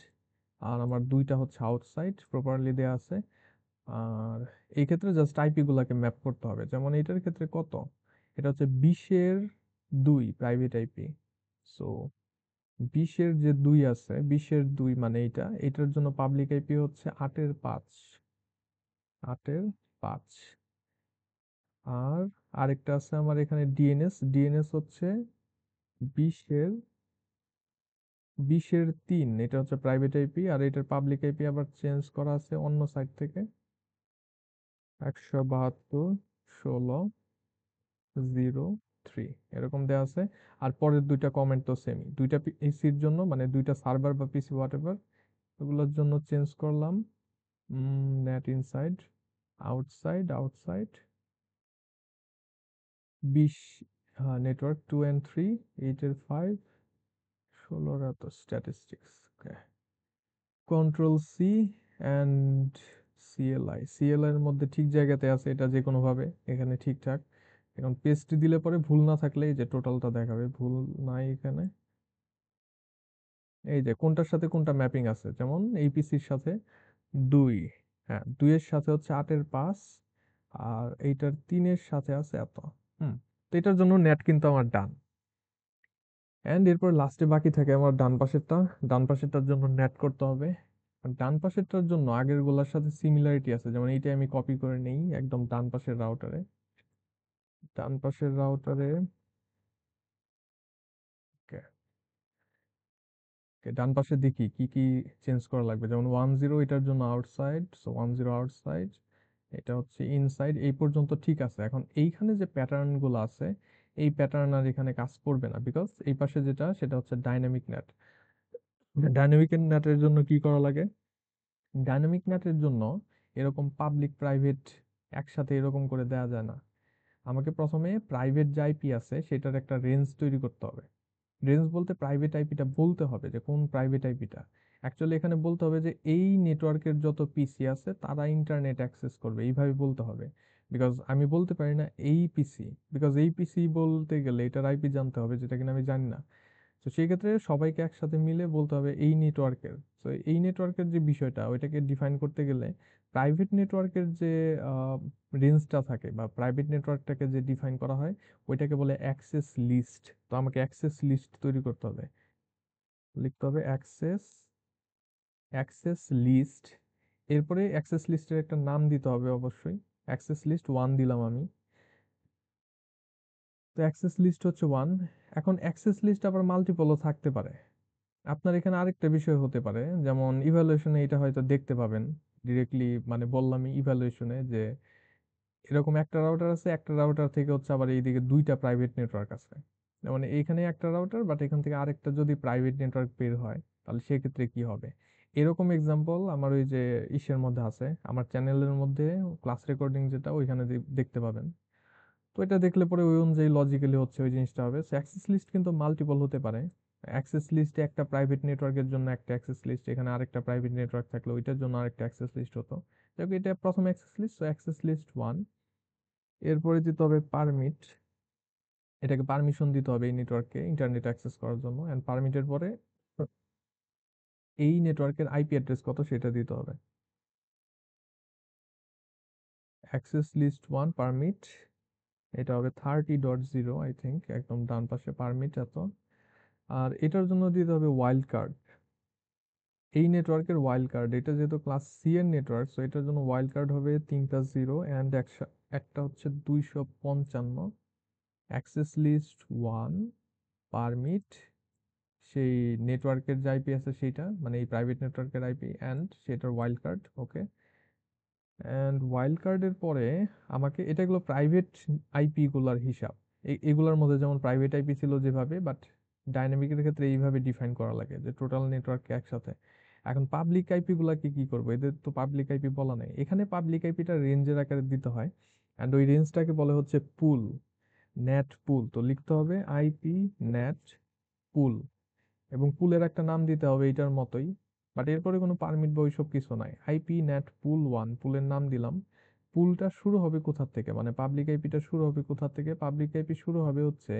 আর আমার দুইটা হচ্ছে আউটসাইড প্রপারলি দেয়া আছে। আর এই ক্ষেত্রে জাস্ট আইপি গুলাকে ম্যাপ করতে হবে। যেমন এটার ক্ষেত্রে কত, এটা হচ্ছে 20-এর 2 প্রাইভেট আইপি। সো 20-এর যে 2 আছে, 20-এর 2 মানে এইটা, এটার জন্য পাবলিক আইপি হচ্ছে 8-এর 5, 8-এর 5। আর আরেকটা আছে আমার এখানে ডিএনএস, ডিএনএস হচ্ছে 20-এর 20-এর 3, এটা হচ্ছে প্রাইভেট আইপি, আর এটার পাবলিক আইপি আবার চেঞ্জ করা আছে অন্য সাইট থেকে, 172.16.0.3 এরকম দেওয়া আছে। আর পরের দুইটা কমেন্ট তো সেমই, দুইটা পিসির জন্য, মানে দুইটা সার্ভার বা পিসি হোয়াট এভার, এগুলোর জন্য চেঞ্জ করলাম। নেট ইনসাইড, আউটসাইড, আউটসাইড 20, হ্যাঁ নেটওয়ার্ক 2 and 3, 8-এর 5, 16-এর এত statistics. Okay, control C and CLI, CLI এর মধ্যে ঠিক জায়গাতে আছে, এটা যে কোনো ভাবে এখানে ঠিকঠাক। এখন পেস্ট দিলে পরে ভুল না থাকলে এই যে টোটালটা দেখাবে, ভুল নাই এখানে। এই যে কোনটার সাথে কোনটা ম্যাপিং আছে, যেমন এই পিসির সাথে 2, হ্যাঁ 2-এর সাথে হচ্ছে 8-এর 5, আর এইটার 3-এর সাথে আছে এত। হুম, তো এটার জন্য নেট কিন্তু আমার ডান। এন্ড এরপর লাস্টে বাকি থাকে আমার ডান পাশেরটা। ডান পাশেরটার জন্য নেট করতে হবে। আর ডান পাশেরটার জন্য আগের গুলার সাথে সিমিলারিটি আছে, যেমন এইটা আমি কপি করে নেই একদম ডান পাশের রাউটারে। ডান পাশের রাউটারে ডান পাশে দেখি কি কি চেঞ্জ করা লাগবে। যেমন 10 এটার জন্য আউটসাইড, সো 10 আউটসাইড, এটা হচ্ছে ইনসাইড, এই পর্যন্ত ঠিক আছে। এখন এইখানে যে প্যাটার্ন গুলো আছে, এই প্যাটার্ন আর এখানে কাজ করবে না, বিকজ এই পাশে যেটা সেটা হচ্ছে ডাইনামিক নেট। ডাইনামিক নেটের জন্য কি করা লাগে, ডাইনামিক নেটের জন্য এরকম পাবলিক প্রাইভেট একসাথে এরকম করে দেওয়া যায় না। আমাকে প্রথমে প্রাইভেট যে আইপি আছে সেটার একটা রেঞ্জ তৈরি করতে হবে। রেঞ্জ বলতে প্রাইভেট আইপিটা বলতে হবে যে কোন প্রাইভেট আইপিটা। অ্যাকচুয়ালি এখানে বলতে হবে যে এই নেটওয়ার্কের যত পিসি আছে তারা ইন্টারনেট অ্যাক্সেস করবে, এইভাবে বলতে হবে। বিকজ আমি বলতে পারি না এই পিসি, বিকজ এই পিসি বলতে গেলে এটার আইপি জানতে হবে, যেটা কিনা আমি জানি না। তো সেই ক্ষেত্রে সবাইকে একসাথে মিলে বলতে হবে এই নেটওয়ার্কের। তো এই নেটওয়ার্কের যে বিষয়টা ওইটাকে ডিফাইন করতে গেলে প্রাইভেট নেটওয়ার্কের যে রেঞ্জটা থাকে বা প্রাইভেট নেটওয়ার্কটাকে যে ডিফাইন করা হয় ওইটাকে বলে অ্যাক্সেস লিস্ট। তো আমাকে অ্যাক্সেস লিস্ট তৈরি করতে হবে, লিখতে হবে অ্যাক্সেস, অ্যাক্সেস লিস্ট। এরপরে অ্যাক্সেস লিস্টের একটা নাম দিতে হবে অবশ্যই। অ্যাক্সেস লিস্ট 1 দিলাম আমি। তো অ্যাক্সেস লিস্ট হচ্ছে 1। এখন অ্যাক্সেস লিস্ট আবার মাল্টিপলও থাকতে পারে। আপনার এখানে আরেকটা বিষয় হতে পারে, যেমন ইভ্যালুয়েশনে এটা হয়তো দেখতে পাবেন ডিরেক্টলি, মানে বললামই ইভ্যালুয়েশনে যে এরকম একটা রাউটার আছে, একটা রাউটার থেকে হচ্ছে আবার এইদিকে 2টা প্রাইভেট নেটওয়ার্ক আছে। মানে এইখানে একটা রাউটার, বাট এখান থেকে আরেকটা যদি প্রাইভেট নেটওয়ার্ক বের হয় তাহলে সেক্ষেত্রে কি হবে? এরকম এক্সাম্পল আমার ওই যে ইসের মধ্যে আছে, আমার চ্যানেলের মধ্যে ক্লাস রেকর্ডিং যেটা ওইখানে দেখতে পাবেন। তো এটা দেখলে পরে ওই অনুযায়ী লজিক্যালি হচ্ছে ওই জিনিসটা হবে। সো অ্যাক্সেস লিস্ট কিন্তু মাল্টিপল হতে পারে। অ্যাক্সেস লিস্টে একটা প্রাইভেট নেটওয়ার্কের জন্য একটা অ্যাক্সেস লিস্ট, এখানে আরেকটা প্রাইভেট নেটওয়ার্ক থাকলে ওইটার জন্য আরেকটা অ্যাক্সেস লিস্ট হতো। দেখো এটা প্রথম access list, so access list 1। এরপরে দিতে হবে পারমিট, এটাকে পারমিশন দিতে হবে এই নেটওয়ার্ককে ইন্টারনেট অ্যাক্সেস করার জন্য। এন্ড পারমিটের পরে এই নেটওয়ার্কের আইপি অ্যাড্রেস কত সেটা দিতে হবে। অ্যাক্সেস লিস্ট 1 পারমিট, এটা হবে 30.0 আই থিঙ্ক, একদম ডান পাশে পারমিট এত। আর এটার জন্য দিতে হবে ওয়াইল্ড কার্ড, এই নেটওয়ার্কের ওয়াইল্ড কার্ড। এটা যেহেতু ক্লাস সি এর নেটওয়ার্ক, সো এটার জন্য ওয়াইল্ড কার্ড হবে 3টা 0 অ্যান্ড একটা হচ্ছে 255। অ্যাক্সেস লিস্ট 1 পারমিট, সেই নেটওয়ার্কের যে আইপি আছে সেইটা, মানে এই প্রাইভেট নেটওয়ার্কের আইপি অ্যান্ড সেটার wild card. Okay, and wild কার্ডের পরে আমাকে এটা গুলো প্রাইভেট আইপি গুলার হিসাব। এগুলোর মধ্যে যেমন প্রাইভেট আইপি ছিল যেভাবে, বাট ডাইনামিকের ক্ষেত্রে এইভাবে ডিফাইন করা লাগে যে টোটাল নেটওয়ার্ককে একসাথে। এখন পাবলিক আইপি গুলাকে কি করবো, এদের তো পাবলিক আইপি বলা নাই এখানে। পাবলিক আইপিটা রেঞ্জের আকারে দিতে হয়, অ্যান্ড ওই রেঞ্জটাকে বলে হচ্ছে পুল, নেট পুল। তো লিখতে হবে আইপি নেট পুল, এবং পুলের একটা নাম দিতে হবে এইটার মতোই। বাট এরপরে কোনো পারমিট বা ওইসব কিছু নাই, আইপি নেট পুল 1 পুলের নাম দিলাম। পুলটা শুরু হবে কোথা থেকে, মানে পাবলিক আইপিটা শুরু হবে কোথা থেকে? পাবলিক আইপি শুরু হবে হচ্ছে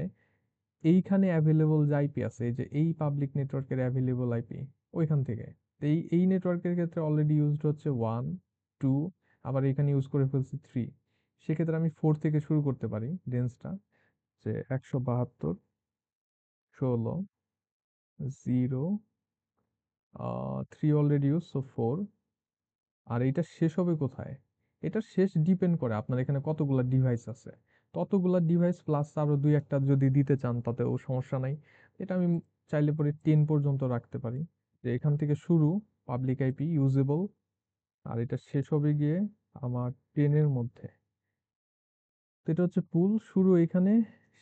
এইখানে অ্যাভেলেবল যে আইপি আছে, এই যে এই পাবলিক নেটওয়ার্কের অ্যাভেলেবল আইপি, ওইখান থেকে। তো এই নেটওয়ার্কের ক্ষেত্রে অলরেডি ইউজড হচ্ছে 1 2, আবার এখানে ইউজ করে ফেলছি 3। সেক্ষেত্রে আমি 4 থেকে শুরু করতে পারি রেঞ্জটা, যে 172 16 0 3 অলরেডি ইউজ, সো 4। আর এটা শেষ হবে কোথায়? এটা শেষ ডিপেন্ড করে আপনার এখানে কতগুলা ডিভাইস আছে, ততগুলা ডিভাইস প্লাস আরো দুই একটা যদি দিতে চান তাতেও সমস্যা নাই। এটা আমি চাইলে পরে 10 পর্যন্ত রাখতে পারি, যে এখান থেকে শুরু পাবলিক আইপি ইউজেবল, আর এটা শেষ হবে গিয়ে আমার 10 এর মধ্যে। তো এটা হচ্ছে পুল, শুরু এখানে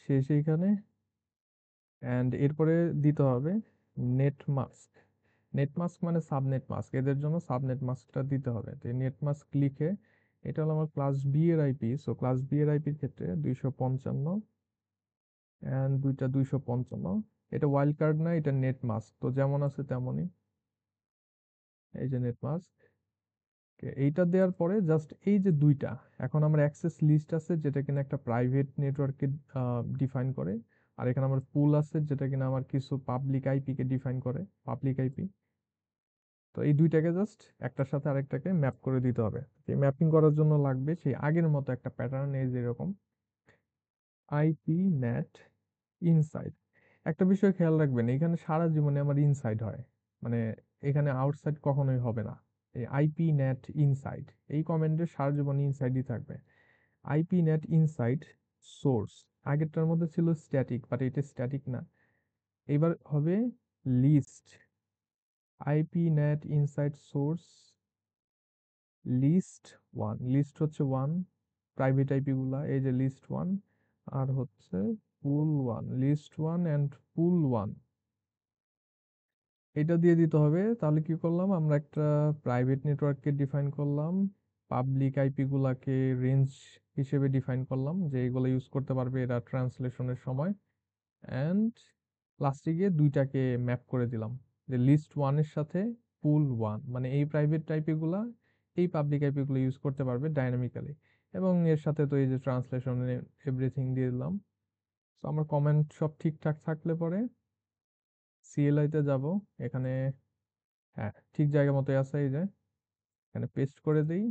শেষ এইখানে। অ্যান্ড এরপরে দিতে হবে নেট মাস্ক। নেট মাস্ক মানে সাবনেট মাস্ক, এদের জন্য সাবনেট মাস্কটা দিতে হবে। তো নেট মাস্ক লিখে, এটা হলো আমার ক্লাস বি এর আইপি, সো ক্লাস বি এর আইপির ক্ষেত্রে 255 অ্যান্ড দুইটা 255। এটা ওয়াইল্ড কার্ড না, এটা নেট মাস্ক, তো যেমন আছে তেমনই। এই যে নেট মাস্ক, এইটা দেওয়ার পরে জাস্ট এই যে দুইটা, এখন আমার অ্যাক্সেস লিস্ট আছে যেটা কিনা একটা প্রাইভেট নেটওয়ার্ককে ডিফাইন করে, আর এখানে আমার পুল আছে যেটা কিনা আমার কিছু পাবলিক আইপি কে ডিফাইন করে, পাবলিক আইপি। তো এই দুইটাকে জাস্ট একটার সাথে আরেকটাকে ম্যাপ করে দিতে হবে। এই ম্যাপিং করার জন্য লাগবে সেই আগের মতো একটা প্যাটার্ন, এই যেরকম আইপি নেট ইনসাইড। একটা বিষয় খেয়াল রাখবেন, এখানে সারা জীবনে আমার ইনসাইড হয়, মানে এখানে আউটসাইড কখনোই হবে না। এই আইপি নেট ইনসাইড, এই কমেন্টে সারা জীবন ইনসাইডই থাকবে। আইপি নেট ইনসাইড সোর্স, আগেরটার মধ্যে ছিল স্ট্যাটিক, বাট এটা স্ট্যাটিক না, এবার হবে list. IP NAT inside source list 1, list হচ্ছে 1 প্রাইভেট আইপি গুলা, এই যে লিস্ট 1। আর হচ্ছে পুল 1, লিস্ট 1 এন্ড পুল 1, এটা দিয়ে দিতে হবে। তাহলে কি করলাম, আমরা একটা প্রাইভেট নেটওয়ার্ককে ডিফাইন করলাম, পাবলিক আইপি গুলাকে রেঞ্জ হিসেবে ডিফাইন করলাম যে এগুলো ইউজ করতে পারবে এরা ট্রান্সলেশনের সময়, অ্যান্ড লাস্টে গিয়ে দুইটাকে ম্যাপ করে দিলাম, যে লিস্ট 1 এর সাথে পুল 1, মানে এই প্রাইভেট আইপি গুলা এই পাবলিক আইপি গুলো ইউজ করতে পারবে ডাইনামিক্যালি, এবং এর সাথে তো এই যে ট্রান্সলেশন এভরিথিং দিয়ে দিলাম। তো আমার কমেন্ট সব ঠিকঠাক থাকলে পরে সিএলআই তে যাব, এখানে হ্যাঁ ঠিক জায়গা মতোই আছে, এই যে এখানে পেস্ট করে দিই।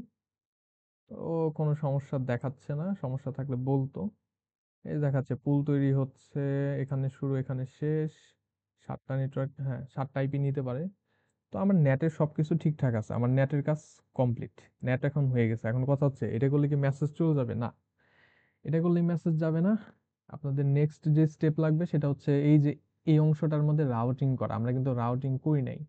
তো কোনো সমস্যা দেখাচ্ছে না, সমস্যা থাকলে বলতো। এই দেখাচ্ছে পুল তৈরি হচ্ছে, এখানে শুরু এখানে শেষ, 7টা নেটওয়ার্ক, হ্যাঁ 7টা আইপি নিতে পারে। তো আমার নেটের সবকিছু ঠিকঠাক আছে, আমার নেটের কাজ কমপ্লিট, নেট এখন হয়ে গেছে। এখন কথা হচ্ছে এটা করলে কি মেসেজ চলে যাবে? না, এটা করলে মেসেজ যাবে না। আপনাদের নেক্সট যে স্টেপ লাগবে সেটা হচ্ছে এই যে এই অংশটার মধ্যে রাউটিং করা, আমরা কিন্তু রাউটিং করি নাই।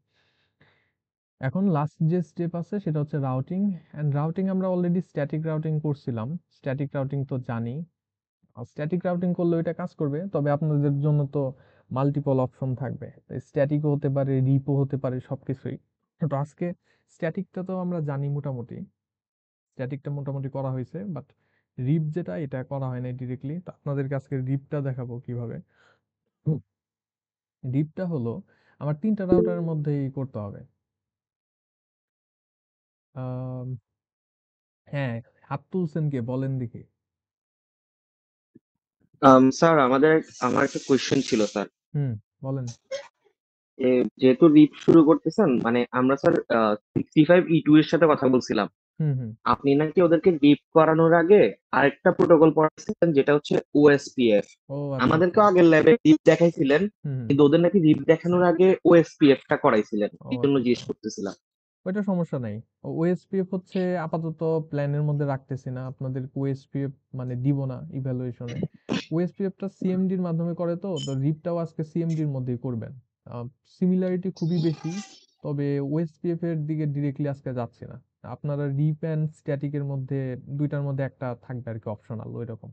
এখন লাস্ট যে স্টেপ আছে সেটা হচ্ছে রাউটিং, এন্ড রাউটিং আমরা অলরেডি স্ট্যাটিক রাউটিং করছিলাম, স্ট্যাটিক রাউটিং তো জানি। স্ট্যাটিক রাউটিং করলে ওইটা কাজ করবে, তবে আপনাদের জন্য তো মাল্টিপল অপশন থাকবে। স্ট্যাটিকও হতে পারে, রিপও হতে পারে, সবকিছুই। তো আজকে স্ট্যাটিকটা তো আমরা জানি মোটামুটি, স্ট্যাটিকটা মোটামুটি করা হয়েছে, বাট রিপ যেটা এটা করা হয় নাই ডিরেক্টলি। তো আপনাদেরকে আজকে রিপটা দেখাবো কিভাবে। রিপটা হলো আমার 3টা রাউটারের মধ্যেই করতে হবে। আম, হ্যাঁ, হাত তুলছেন কে বলেন দেখি। স্যার আমার একটা কোয়েশ্চেন ছিল স্যার। হুম, বলেন। যেহেতু রিপ শুরু করতেছেন, মানে আমরা স্যার 65E2 এর সাথে কথা বলছিলাম। হুম হুম। আপনি নাকি ওদেরকে রিপ করানোর আগে আরেকটা প্রোটোকল পড়াচ্ছিলেন, যেটা হচ্ছে ওএসপিএফ। ও আচ্ছা আচ্ছা। আমাদেরকেও আগের ল্যাবে রিপ দেখাইছিলেন, হুম হুম। কিন্তু ওদের নাকি রিপ দেখানোর আগে ওএসপিএফ টা করাইছিলেন, ও এই জন্য আচ্ছা আচ্ছা। জিজ্ঞেস করতেছিলাম। ওইটা সমস্যা নাই। ওএসপিএফ হচ্ছে আপাতত প্ল্যানের মধ্যে রাখতেছি না, আপনাদের ওএসপিএফ মানে দিব না ইভ্যালুয়েশনে। ওএসপিএফটা সিএমডির মাধ্যমে করে, তো তো রিপটাও আজকে সিএমডির মধ্যেই করবেন। সিমিলারিটি খুবই বেশি, তবে ওএসপিএফ এর দিকে ডিরেক্টলি আজকে যাচ্ছে না। আপনারা রিপ অ্যান্ড স্ট্যাটিকের মধ্যে দুইটার মধ্যে একটা থাকবে আর কি, অপশনাল ওইরকম।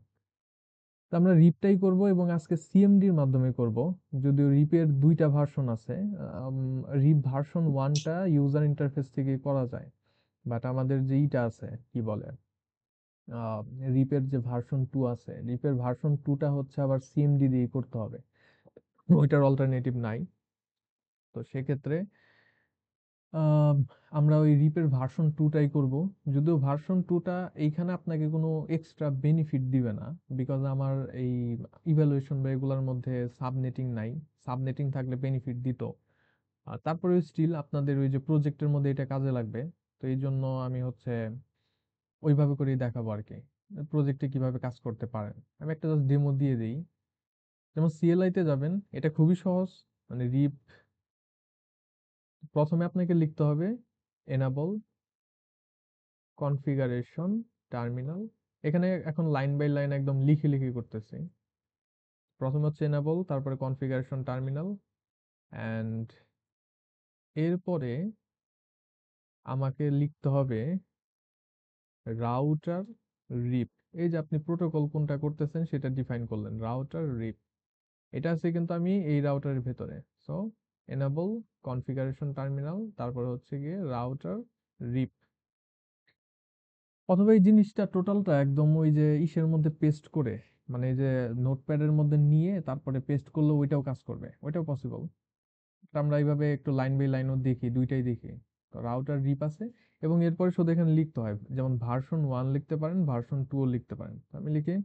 তো আমরা রিপটাই করব এবং আজকে সিএমডির মাধ্যমে করব। যদিও রিপের 2টা ভার্সন আছে। রিপ ভার্সন 1টা ইউজার ইন্টারফেস থেকে করা যায়, বাট আমাদের যে ইটা আছে কি বলে, রিপের যে ভার্সন 2 আছে, রিপের ভার্সন 2টা হচ্ছে আবার সিএমডি দিয়ে করতে হবে, ওইটার অল্টারনেটিভ নাই। তো সেক্ষেত্রে আহ, আমরা ওই রিপের ভার্সন 2টাই করব। যদিও ভার্সন 2টা এইখানে আপনাকে কোনো এক্সট্রা বেনিফিট দিবে না, বিকজ আমার এই ইভ্যালুয়েশন বা এগুলোর মধ্যে সাবনেটিং নাই। সাবনেটিং থাকলে বেনিফিট দিত। আর তারপরে স্টিল আপনাদের ওই যে প্রজেক্টের মধ্যে এটা কাজে লাগবে। তো এই জন্য আমি হচ্ছে ওইভাবে করেই দেখাবো আর কি, প্রজেক্টে কিভাবে কাজ করতে পারেন। আমি একটা জাস্ট ডেমো দিয়ে দিই। যেমন সিএলআই তে যাবেন, এটা খুবই সহজ। মানে রিপ প্রথমে আপনাকে লিখতে হবে enable কনফিগারেশন টার্মিনাল। এখানে এখন লাইন বাই লাইন একদম লিখে লিখে করতেছি। প্রথমে হচ্ছে enable, তারপরে কনফিগারেশন টার্মিনাল, অ্যান্ড এরপরে আমাকে লিখতে হবে রাউটার রিপ। এই যে আপনি প্রোটোকল কোনটা করতেছেন সেটা ডিফাইন করলেন, রাউটার রিপ। এটা আছে কিন্তু আমি এই রাউটারের ভেতরে। সো enable কনফিগারেশন টার্মিনাল, তারপরে হচ্ছে গিয়ে রাউটার রিপ। অথবা এই জিনিসটা টোটালটা একদম ওই যে ইসের মধ্যে পেস্ট করে, মানে এই যে নোটপ্যাডের মধ্যে নিয়ে তারপরে পেস্ট করলে ওইটাও কাজ করবে, ওইটাও পসিবল। আমরা এইভাবে একটু লাইন বাই লাইনও দেখি, দুইটাই দেখি। তো রাউটার রিপ আছে, এবং এরপরে শুধু এখানে লিখতে হয়, যেমন ভার্সন 1 লিখতে পারেন, ভার্সন 2 ও লিখতে পারেন। তো আমি লিখি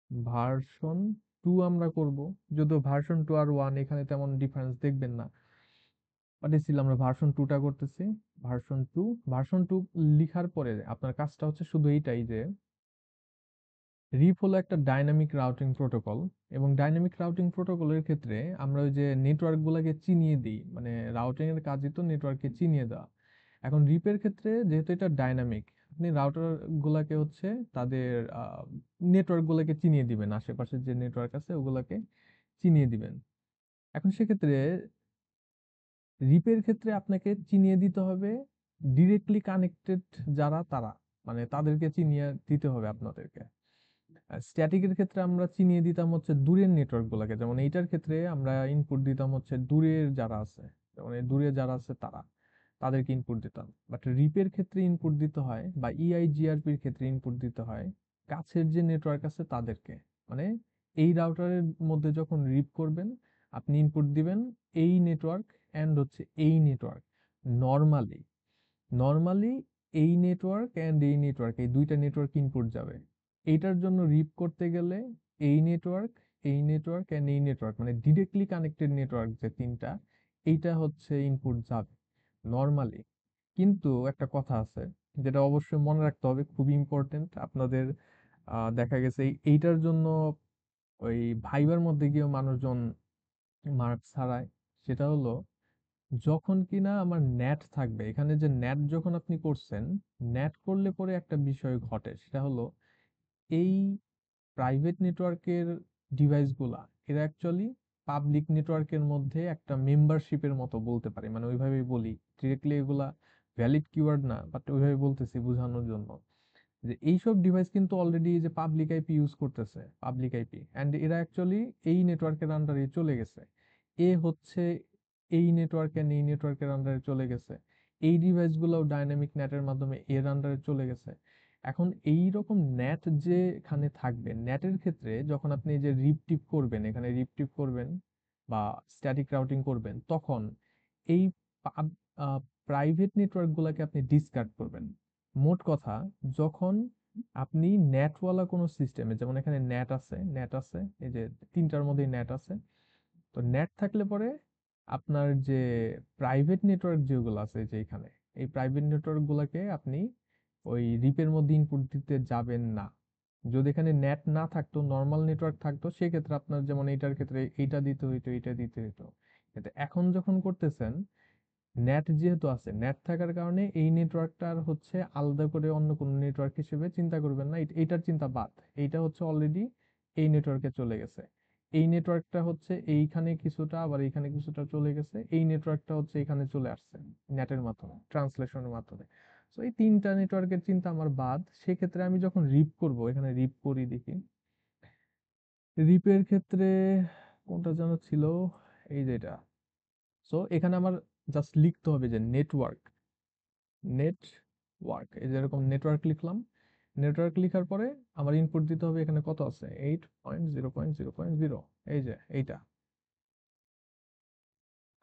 ভার্সন 2 আমরা করব। যদিও ভার্সন 2 আর 1 এখানে তেমন ডিফারেন্স দেখবেন না, বাট স্টিল আমরা ভার্সন 2টা করতেছি। ভার্সন 2 লিখার পরে আপনার কাজটা হচ্ছে শুধু এইটাই যে রিপ হলো একটা ডাইনামিক রাউটিং প্রোটোকল, এবং ডাইনামিক রাউটিং প্রোটোকলের ক্ষেত্রে আমরা ওই যে নেটওয়ার্ক গুলাকে চিনিয়ে দিই, মানে রাউটিং এর কাজই তো নেটওয়ার্ককে চিনিয়ে দেওয়া। এখন রিপের ক্ষেত্রে যেহেতু এটা ডাইনামিক, আপনি রাউটার গুলাকে হচ্ছে তাদের নেটওয়ার্ক গুলাকে চিনিয়ে দিবেন, আশেপাশের যে নেটওয়ার্ক আছে ওগুলাকে চিনিয়ে দিবেন। এখন সেক্ষেত্রে রিপের ক্ষেত্রে আপনাকে চিনিয়ে দিতে হবে ডিরেক্টলি কানেক্টেড যারা তারা, মানে তাদেরকে চিনিয়ে দিতে হবে আপনাদেরকে। স্ট্যাটিকের ক্ষেত্রে আমরা চিনিয়ে দিতাম হচ্ছে দূরের নেটওয়ার্ক গুলাকে, যেমন এইটার ক্ষেত্রে আমরা ইনপুট দিতাম হচ্ছে দূরের যারা আছে, যেমন এই দূরে যারা আছে তারা, তাদেরকে ইনপুট দিতাম। বাট রিপের ক্ষেত্রে ইনপুট দিতে হয়, বা ইআইজিআরপির ক্ষেত্রে ইনপুট দিতে হয় কাছের যে নেটওয়ার্ক আছে তাদেরকে। মানে এই রাউটারের মধ্যে যখন রিপ করবেন, আপনি ইনপুট দিবেন এই নেটওয়ার্ক এন্ড হচ্ছে এই নেটওয়ার্ক। নর্মালি নর্মালি এই নেটওয়ার্ক এন্ড এই নেটওয়ার্ক, এই দুইটা নেটওয়ার্ক ইনপুট যাবে। এইটার জন্য রিপ করতে গেলে এই নেটওয়ার্ক, এই নেটওয়ার্ক এন্ড এই নেটওয়ার্ক, মানে ডিরেক্টলি কানেক্টেড নেটওয়ার্ক যে 3টা, এইটা হচ্ছে ইনপুট যাবে নর্মালি। কিন্তু একটা কথা আছে যেটা অবশ্যই মনে রাখতে হবে, খুবই ইম্পর্টেন্ট আপনাদের। দেখা গেছে এইটার জন্য ওই ভাইবার মধ্যে গিয়েও মানুষজন মার্ক ছাড়ায়। সেটা হলো যখন কিনা আমার নেট থাকবে এখানে, যে নেট যখন আপনি করছেন, নেট করলে পরে একটা বিষয় ঘটে, সেটা হলো এই প্রাইভেট নেটওয়ার্কের ডিভাইসগুলা এরা অ্যাকচুয়ালি পাবলিক নেটওয়ার্কের মধ্যে একটা মেম্বারশিপের মতো বলতে পারে, মানে ওইভাবেই বলি। ডিরেক্টলি এগুলা ভ্যালিড কিওয়ার্ড না, বাট ওইভাবে বলতেছি বোঝানোর জন্য। যে এইসব ডিভাইস কিন্তু অলরেডি যে পাবলিক আইপি ইউজ করতেছে, পাবলিক আইপি, অ্যান্ড এরা অ্যাকচুয়ালি এই নেটওয়ার্কের আন্ডারে চলে গেছে। এ হচ্ছে এই নেটওয়ার্ক এন্ড এই নেটওয়ার্কের আন্ডারে চলে গেছে। এই ডিভাইসগুলো ডাইনামিক নেটের মাধ্যমে এর আন্ডারে চলে গেছে। এখন এই রকম নেট যে এখানে থাকবে, নেটের ক্ষেত্রে যখন আপনি এই যে রিপ টিপ করবেন, এখানে রিপ টিপ করবেন বা স্ট্যাটিক রাউটিং করবেন, তখন এই প্রাইভেট নেটওয়ার্ক গুলাকে আপনি ডিসকার্ড করবেন। মোট কথা, যখন আপনি নেটওয়ালা কোনো সিস্টেমে, যেমন এখানে নেট আছে, এই যে তিনটার মধ্যেই নেট আছে, তো নেট থাকলে পরে আপনার যে প্রাইভেট নেটওয়ার্ক যেগুলো আছে যে এখানে, এই প্রাইভেট নেটওয়ার্ক গুলাকে আপনি ওই রিপের মধ্যে ইনপুট দিতে যাবেন না। যদি এখানে নেট না থাকতো, নর্মাল নেটওয়ার্ক থাকতো, সেক্ষেত্রে আপনার যেমন এইটার ক্ষেত্রে এইটা দিতে হইতো, এইটা দিতে হইতো। কিন্তু এখন যখন করতেছেন, নেট যেহেতু আছে, নেট থাকার কারণে এই নেটওয়ার্কটার হচ্ছে আলাদা করে অন্য কোনো নেটওয়ার্ক হিসেবে চিন্তা করবেন না, এইটার চিন্তা বাদ। এইটা হচ্ছে অলরেডি এই নেটওয়ার্কে চলে গেছে। এই নেটওয়ার্কটা হচ্ছে এইখানে কিছুটা, আবার এইখানে কিছুটা চলে গেছে, এই নেটওয়ার্কটা হচ্ছে এখানে চলে আসছে নেটের মাধ্যমে, ট্রান্সলেশনের মাধ্যমে। তো এই তিনটা নেটওয়ার্কের চিন্তা আমার বাদ। সেক্ষেত্রে আমি যখন রিপ করব, এখানে রিপ করি দেখি, রিপের ক্ষেত্রে কোনটা যেন ছিল, এই যে এটা। সো এখানে আমার জাস্ট লিখতে হবে যে নেটওয়ার্ক, এই যেরকম নেটওয়ার্ক লিখলাম। নেটওয়ার্ক লিখার পরে আমার ইনপুট দিতে হবে, এখানে কত আছে, 8.0.0.0, এই যে এইটা।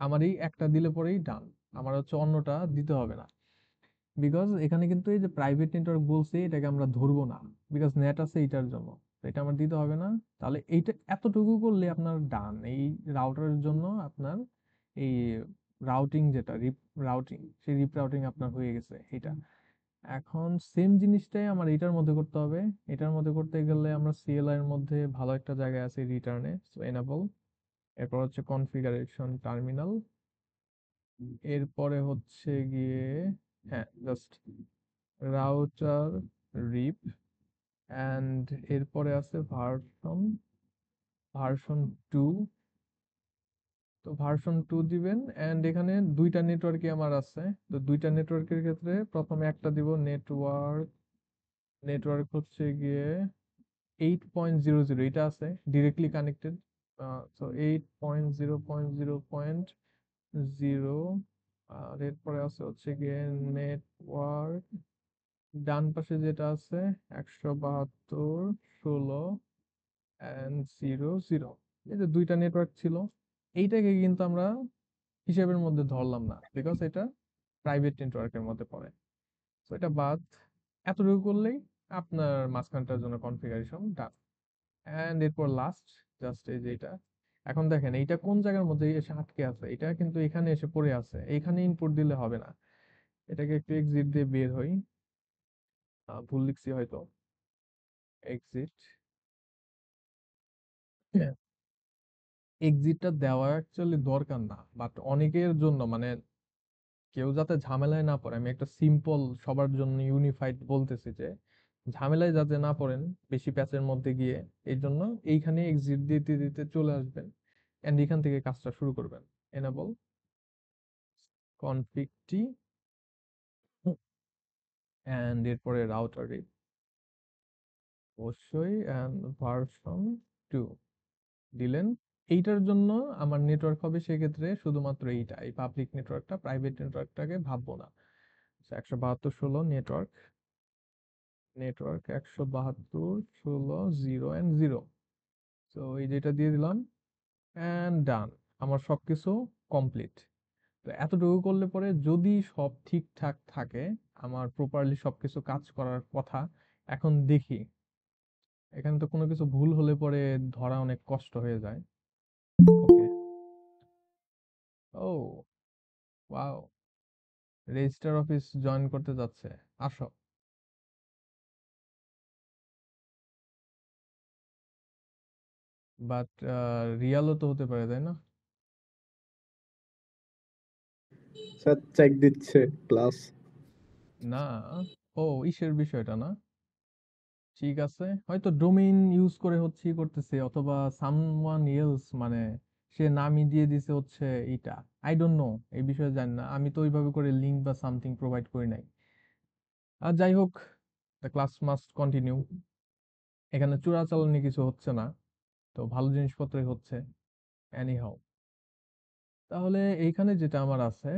আমার এই একটা দিলে পরেই ডান, আমার হচ্ছে অন্যটা দিতে হবে না। বিকজ এখানে কিন্তু এই যে প্রাইভেট নেটওয়ার্ক বলছে, এটাকে আমরা ধরবো না, বিকজ নেট আছে এইটার জন্য। তো এটা আমার দিতে হবে না। তাহলে এইটা এতটুকু করলে আপনার ডান। এই রাউটারের জন্য আপনার এই রাউটিং, যেটা রিপ রাউটিং, সেই রিপ রাউটিং আপনার হয়ে গেছে এটা। এখন সেম জিনিসটাই আমার এটার মধ্যে করতে হবে। এটার মধ্যে করতে গেলে আমরা সিএলআই এর মধ্যে ভালো একটা জায়গায় আছে রিটার্নে, সো এনেবল। এরপর হচ্ছে কনফিগারেশন টার্মিনাল। এরপরে হচ্ছে গিয়ে, হ্যাঁ, জাস্ট রাউটার রিপ, অ্যান্ড এরপরে আছে ভার্সন 2। তো ভার্সন 2 দিবেন, অ্যান্ড এখানে দুইটা নেটওয়ার্কই আমার আছে। তো দুইটা নেটওয়ার্কের ক্ষেত্রে প্রথমে একটা দিব নেটওয়ার্ক হচ্ছে গিয়ে 8.0.0, এটা আছে ডিরেক্টলি কানেক্টেড। সো 8.0.0.0, আর এরপরে আছে হচ্ছে গিয়ে নেটওয়ার্ক, ডান পাশে যেটা আছে 172.16.0.0। এই যে দুইটা নেটওয়ার্ক ছিল, এইটাকে কিন্তু আমরা হিসেবের মধ্যে ধরলাম না, বিকজ এটা প্রাইভেট নেটওয়ার্কের মধ্যে পড়ে। তো এটা বাদ। এতটুকু করলেই আপনার মাঝখানটার জন্য কনফিগারেশন ডান। এন্ড এরপর লাস্ট, জাস্ট এই যে এটা। এখন দেখেন এইটা কোন জায়গার মধ্যে এসে আটকে আছে, এটা কিন্তু এখানে এসে পড়ে আছে, এইখানে ইনপুট দিলে হবে না। এটাকে একটু এক্সিট দিয়ে বের হই, ভুল লিখছি হয়তো, এক্সিট। এক্সিটটা দেওয়া অ্যাকচুয়ালি দরকার না, বাট অনেকের জন্য, মানে কেউ যাতে ঝামেলায় না পড়ে, আমি একটা সিম্পল সবার জন্য ইউনিফাইড বলতেছি যে ঝামেলায় যাতে না পড়েন বেশি প্যাচের মধ্যে গিয়ে, এই জন্য এইখানে এক্সিট দিতে দিতে চলে আসবেন, এন্ড এখান থেকে কাজটা শুরু করবেন। এনেবল কনফিগ টি, এন্ড এরপরে রাউটার অবশ্যই, এন্ড ভার্সন 2 দিলেন। এইটার জন্য আমার নেটওয়ার্ক হবে সেক্ষেত্রে শুধুমাত্র এইটা, এই পাবলিক নেটওয়ার্কটা, প্রাইভেট নেটওয়ার্কটাকে ভাববো না। 172.16 নেটওয়ার্ক 172.16.0 তো এই যেটা দিয়ে দিলাম, এন্ড ডান। আমার সবকিছু কমপ্লিট। তো এতটুকু করলে পরে যদি সব ঠিকঠাক থাকে, আমার প্রপারলি সবকিছু কাজ করার কথা। এখন দেখি, এখানে তো কোনো কিছু ভুল হলে পরে ধরা অনেক কষ্ট হয়ে যায়। ওকে, ও ওয়াও, রেজিস্টার অফিস জয়েন করতে যাচ্ছে, আসো। বাট রিয়ালও তো হতে পারে, তাই না? স্যার চেক দিচ্ছে ক্লাস। না, ও ইসের বিষয়টা না, ঠিক আছে, হয়তো ডোমেইন ইউজ করে হচ্ছে করতেছে, অথবা সামওয়ান এলস, মানে সে নামই দিয়ে দিছে হচ্ছে এটা। আই ডোন্ট নো, এই বিষয়ে জানি না, আমি তো ওইভাবে করে লিংক বা সামথিং প্রোভাইড করি নাই। আর যাই হোক, দ্য ক্লাস মাস্ট কন্টিনিউ। এখানে চোরাচালানি কিছু হচ্ছে না, তো ভালো জিনিসপত্রই হচ্ছে। এনি হাউ, তাহলে এইখানে যেটা আমার আছে,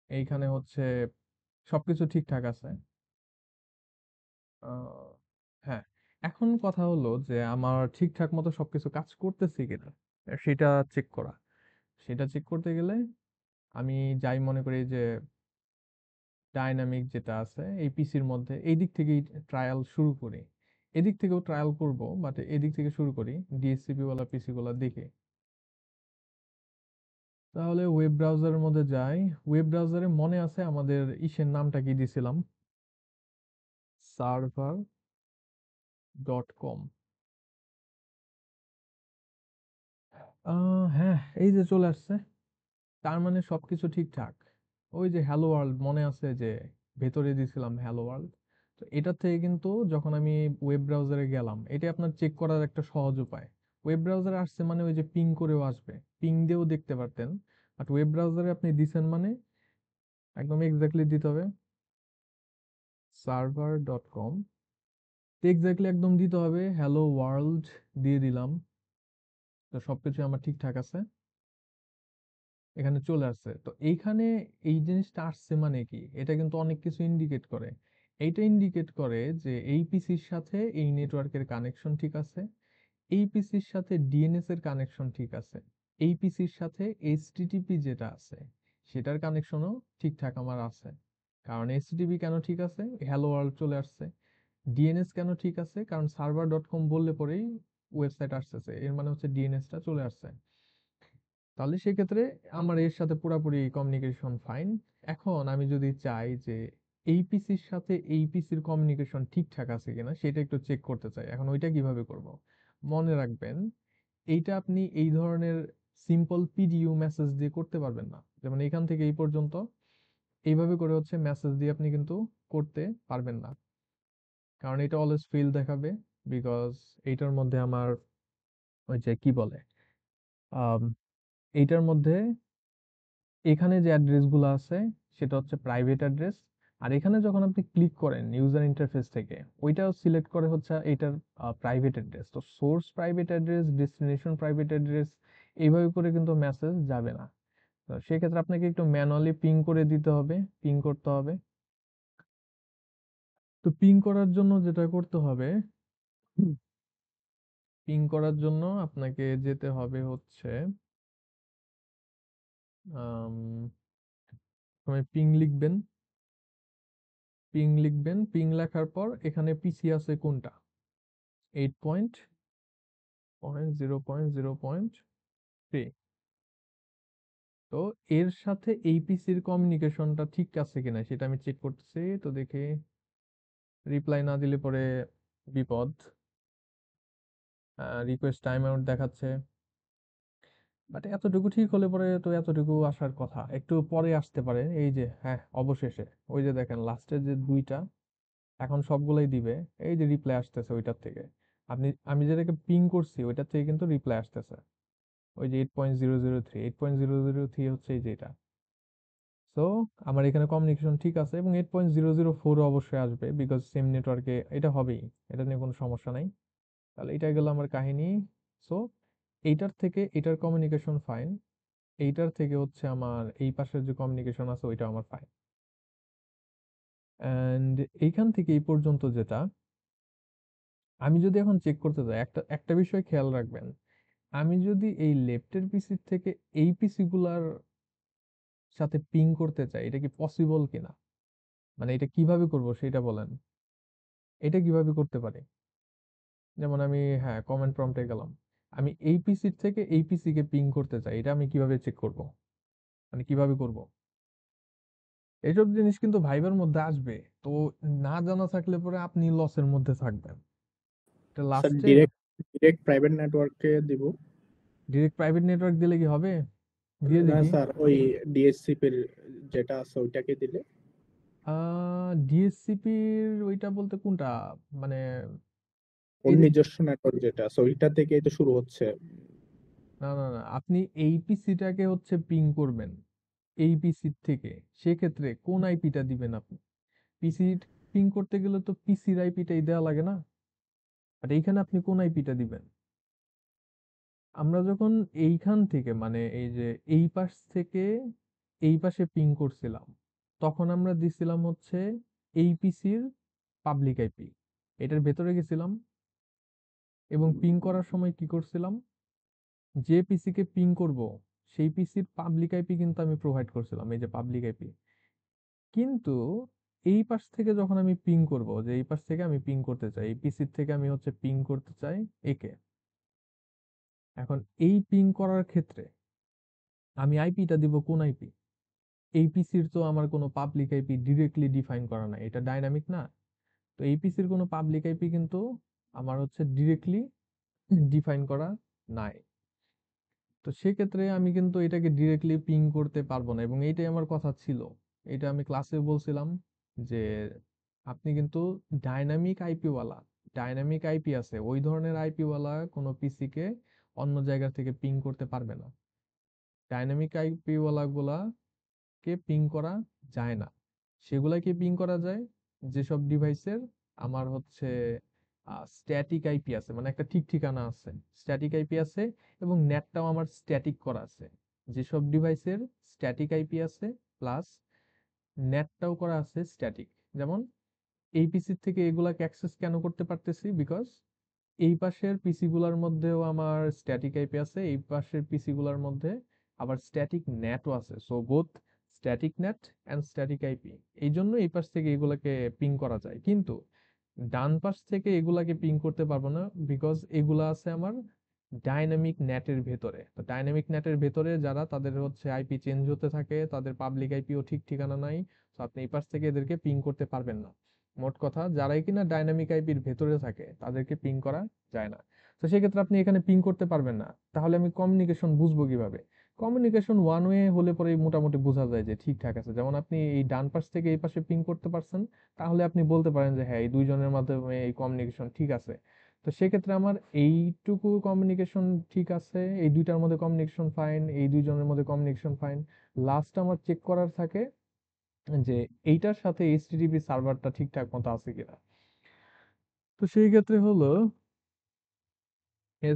এইখানে হচ্ছে সবকিছু ঠিকঠাক আছে। আহ, হ্যাঁ, এখন কথা হলো যে আমার ঠিকঠাক মতো সবকিছু কাজ করতেছে কিনা সেটা চেক করা। সেটা চেক করতে গেলে আমি যাই মনে করি যে ডাইনামিক যেটা আছে এই পিসির মধ্যে, এই দিক থেকেই ট্রায়াল শুরু করি। এদিক থেকেও ট্রায়াল করব, বাট এদিক থেকে শুরু করি ডিএসসিপি ওয়ালা পিসি গুলা দেখে। তাহলে ওয়েব ব্রাউজারের মধ্যে যাই। ওয়েব ব্রাউজারে মনে আছে আমাদের ইসের নামটা কি দিছিলাম? server.com। হ্যাঁ, এই যে চলে আসছে। তার মানে সবকিছু ঠিকঠাক। ওই যে হ্যালো ওয়ার্ল্ড মনে আছে যে ভেতরে দিছিলাম হ্যালো ওয়ার্ল্ড। তো এটা থেকে কিন্তু যখন আমি ওয়েব ব্রাউজারে গেলাম, এটা আপনার চেক করার একটা সহজ উপায়। ওয়েব ব্রাউজারে আসছে মানে ওই যে পিং করেও আসবে, পিং দিয়েও দেখতে পারতেন, বাট ওয়েব ব্রাউজারে আপনি দিছেন মানে একদম এক্স্যাক্টলি দিতে হবে server.com। এক্স্যাক্টলি একদম দিতে হবে হ্যালো ওয়ার্ল্ড, দিয়ে দিলাম। তো সবকিছু আমার ঠিকঠাক আছে, এখানে চলে আসছে। তো এইখানে এই জিনিসটা আসছে মানে কি, এটা কিন্তু অনেক কিছু ইন্ডিকেট করে। এইটা ইন্ডিকেট করে যে এই পিসির সাথে এই নেটওয়ার্কের কানেকশন ঠিক আছে, এই পিসির সাথে ডিএনএস এর কানেকশন ঠিক আছে, এই পিসির সাথে এইচটিটিপি যেটা আছে সেটার কানেকশনও ঠিকঠাক আমার আছে। কারণ এইচটিটিপি কেন ঠিক আছে, হ্যালো ওয়ার্ল্ড চলে আসছে। ডিএনএস কেন ঠিক আছে, কারণ server.com বললে পরেই ওয়েবসাইট আসতেছে, এর মানে হচ্ছে ডিএনএসটা চলে আসছে। তাহলে সেক্ষেত্রে আমার এর সাথে পুরাপুরি কমিউনিকেশন ফাইন। এখন আমি যদি চাই যে এই পিসির সাথে এই পিসির কমিউনিকেশন ঠিকঠাক আছে কিনা সেটা একটু চেক করতে চাই, এখন ওইটা কিভাবে করব? মনে রাখবেন, এইটা আপনি এই ধরনের সিম্পল পিডিইউ মেসেজ দিয়ে করতে পারবেন না। যেমন এখান থেকে এই পর্যন্ত এইভাবে করে হচ্ছে মেসেজ দিয়ে আপনি কিন্তু করতে পারবেন না, কারণ এটা অলওয়েজ ফেল দেখাবে। বিকজ এইটার মধ্যে আমার ওই যে কি বলে, আম, এইটার মধ্যে এখানে যে অ্যাড্রেস গুলো আছে সেটা হচ্ছে প্রাইভেট অ্যাড্রেস। আর এখানে যখন আপনি ক্লিক করেন ইউজার ইন্টারফেস থেকে, ওইটাও সিলেক্ট করে হচ্ছে এটার প্রাইভেট অ্যাড্রেস। তো source private address, destination private address, এইভাবে করে কিন্তু মেসেজ যাবে না। তো সেক্ষেত্রে আপনাকে একটু ম্যানুয়ালি পিং করে দিতে হবে, পিং করতে হবে। তো পিং করার জন্য যেটা করতে হবে, পিং করার জন্য আপনাকে যেতে হবে হচ্ছে পিং লিখবেন। পিং লেখার পর এখানে পিসি আছে কোনটা, 8.0.0.3। তো এর সাথে এই পিসির কমিউনিকেশনটা ঠিক আছে কিনা সেটা আমি চেক করতেছি। তো দেখি, রিপ্লাই না দিলে পরে বিপদ। রিকোয়েস্ট টাইম আউট দেখাচ্ছে, বাট এতটুকু ঠিক হলে পরে তো এতটুকু আসার কথা, একটু পরে আসতে পারে। এই যে হ্যাঁ, অবশেষে ওই যে দেখেন লাস্টের যে দুইটা এখন সবগুলাই দিবে। এই যে রিপ্লাই আসতেছে ওইটার থেকে, আমি যেটাকে পিং করছি ওইটার থেকে কিন্তু রিপ্লাই আসতেছে। ওই যে 8.003 হচ্ছে এই যে এটা। সো আমার এখানে কমিউনিকেশন ঠিক আছে, এবং 8.004 অবশ্যই আসবে, বিকজ সেম নেটওয়ার্কে এটা হবেই, এটা নিয়ে কোনো সমস্যা নাই। তাহলে এটা গেল আমার কাহিনী। সো এইটার থেকে এটার কমিউনিকেশন ফাইন, এইটার থেকে হচ্ছে আমার এই পাশের যে কমিউনিকেশন আছে ওইটা আমার ফাইন। অ্যান্ড এইখান থেকে এই পর্যন্ত যেটা আমি যদি এখন চেক করতে যাই, একটা একটা বিষয় খেয়াল রাখবেন, আমি যদি এই লেফটের পিসির থেকে এই পিসি গুলার সাথে পিং করতে চাই, এটা কি পসিবল কিনা, মানে এটা কিভাবে করব সেটা বলেন। এটা কিভাবে করতে পারি? যেমন আমি, হ্যাঁ, কমেন্ট প্রম্পটে গেলাম, আমি এই পিসির থেকে এই পিসি কে পিং করতে চাই, এটা আমি কিভাবে চেক করব, মানে কিভাবে করব? এইসব জিনিস কিন্তু ভাইবার মধ্যে আসবে। তো না জানা থাকলে পরে আপনি লসের মধ্যে থাকবেন। এটা স্যার লাস্টে ডিরেক্ট ডিরেক্ট প্রাইভেট নেটওয়ার্কে দিব? ডিরেক্ট প্রাইভেট নেটওয়ার্ক দিলে কি হবে? দিয়ে না দেখি। স্যার, ওই ডিএসসিপির যেটা আছে ওইটাকে দিলে। ডিএসসিপির ওইটা বলতে কোনটা, মানে ওর এই যে, নিজস্ব নেটওয়ার্ক যেটা আছে ওইটা থেকেই তো শুরু হচ্ছে। না না না, আপনি এই পিসিটাকে হচ্ছে পিং করবেন এই পিসির থেকে, সেক্ষেত্রে কোন আইপিটা দিবেন আপনি? পিসি পিং করতে গেলে তো পিসির আইপিটাই দেওয়া লাগে না, আর এইখানে আপনি কোন আইপিটা দিবেন? আমরা যখন এইখান থেকে মানে এই যে এই পাশ থেকে এই পাশে পিং করছিলাম, তখন আমরা দিছিলাম হচ্ছে এই পিসির পাবলিক আইপি, এটার ভেতরে গেছিলাম এবং পিং করার সময় কি করছিলাম, যে পিসিকে পিং করব সেই পিসির পাবলিক আইপি কিন্তু আমি প্রোভাইড করছিলাম, এই যে পাবলিক আইপি। কিন্তু এই পাশ থেকে যখন আমি পিং করব, যে এই পাশ থেকে আমি পিং করতে চাই, এই পিসির থেকে আমি হচ্ছে পিং করতে চাই একে, এখন এই পিং করার ক্ষেত্রে আমি আইপিটা দিব কোন আইপি? এই পিসির তো আমার কোনো পাবলিক আইপি ডিরেক্টলি ডিফাইন করা নাই, এটা ডাইনামিক না। তো এই পিসির কোনো পাবলিক আইপি কিন্তু আমার হচ্ছে ডিরেক্টলি ডিফাইন করা নাই। তো সেক্ষেত্রে আমি কিন্তু এটাকে ডিরেক্টলি পিং করতে পারবো না, এবং এইটাই আমার কথা ছিল। এটা আমি ক্লাসে বলছিলাম যে আপনি কিন্তু ডাইনামিক আইপি ওয়ালা, ডাইনামিক আইপি আছে ওই ধরনের আইপি ওয়ালা কোনো পিসি কে অন্য জায়গা থেকে পিং করতে পারবে না। ডাইনামিক আইপি ওয়ালা গুলা কে পিং করা যায় না। সেগুলাকে পিং করা যায় যেসব ডিভাইসের আমার হচ্ছে স্ট্যাটিক আইপি আছে, মানে একটা ঠিক ঠিকানা আছে, স্ট্যাটিক আইপি আছে, এবং নেটটাও আমার স্ট্যাটিক করা আছে। যেসব ডিভাইসের স্ট্যাটিক আইপি আছে প্লাস নেটটাও করা আছে স্ট্যাটিক, যেমন এই পিসির থেকে এগুলাকে অ্যাক্সেস কেন করতে পারতেছি, বিকজ এই পাশের পিসি গুলার মধ্যেও আমার স্ট্যাটিক আইপি আছে, এই পাশের পিসি গুলার মধ্যে আবার স্ট্যাটিক নেটও আছে, so both static NAT and static IP. এই জন্য এই পাশ থেকে এগুলাকে পিং করা যায়, কিন্তু ডান পাশ থেকে এগুলাকে পিং করতে পারবো না, বিকজ এগুলা আছে আমার ডাইনামিক নেটের ভেতরে। তো ডাইনামিক নেটের ভেতরে যারা, তাদের হচ্ছে আইপি চেঞ্জ হতে থাকে, তাদের পাবলিক আইপিও ঠিক ঠিকানা নাই, তো আপনি এই পাশ থেকে এদেরকে পিং করতে পারবেন না। মোট কথা যারাই কিনা ডাইনামিক আইপির ভেতরে থাকে তাদেরকে পিং করা যায় না। তো সেক্ষেত্রে আপনি এখানে পিং করতে পারবেন না, তাহলে আমি কমিউনিকেশন বুঝবো কিভাবে? কমিউনিকেশন ওয়ান ওয়ে হলে পরে মোটামুটি বোঝা যায় যে ঠিকঠাক আছে, যেমন আপনি এই ডান পাশ থেকে এই পাশে পিং করতে পারছেন, তাহলে আপনি বলতে পারেন যে হ্যাঁ এই দুইজনের মাধ্যমে এই কমিউনিকেশন ঠিক আছে। তো সেক্ষেত্রে আমার এইটুকু কমিউনিকেশন ঠিক আছে, এই দুইটার মধ্যে কমিউনিকেশন ফাইন, এই দুইজনের মধ্যে কমিউনিকেশন ফাইন। লাস্ট আমার চেক করার থাকে যে এইটার সাথে এইচটিটিপি সার্ভারটা ঠিকঠাক মতো আছে কিনা। তো সেই ক্ষেত্রে হলো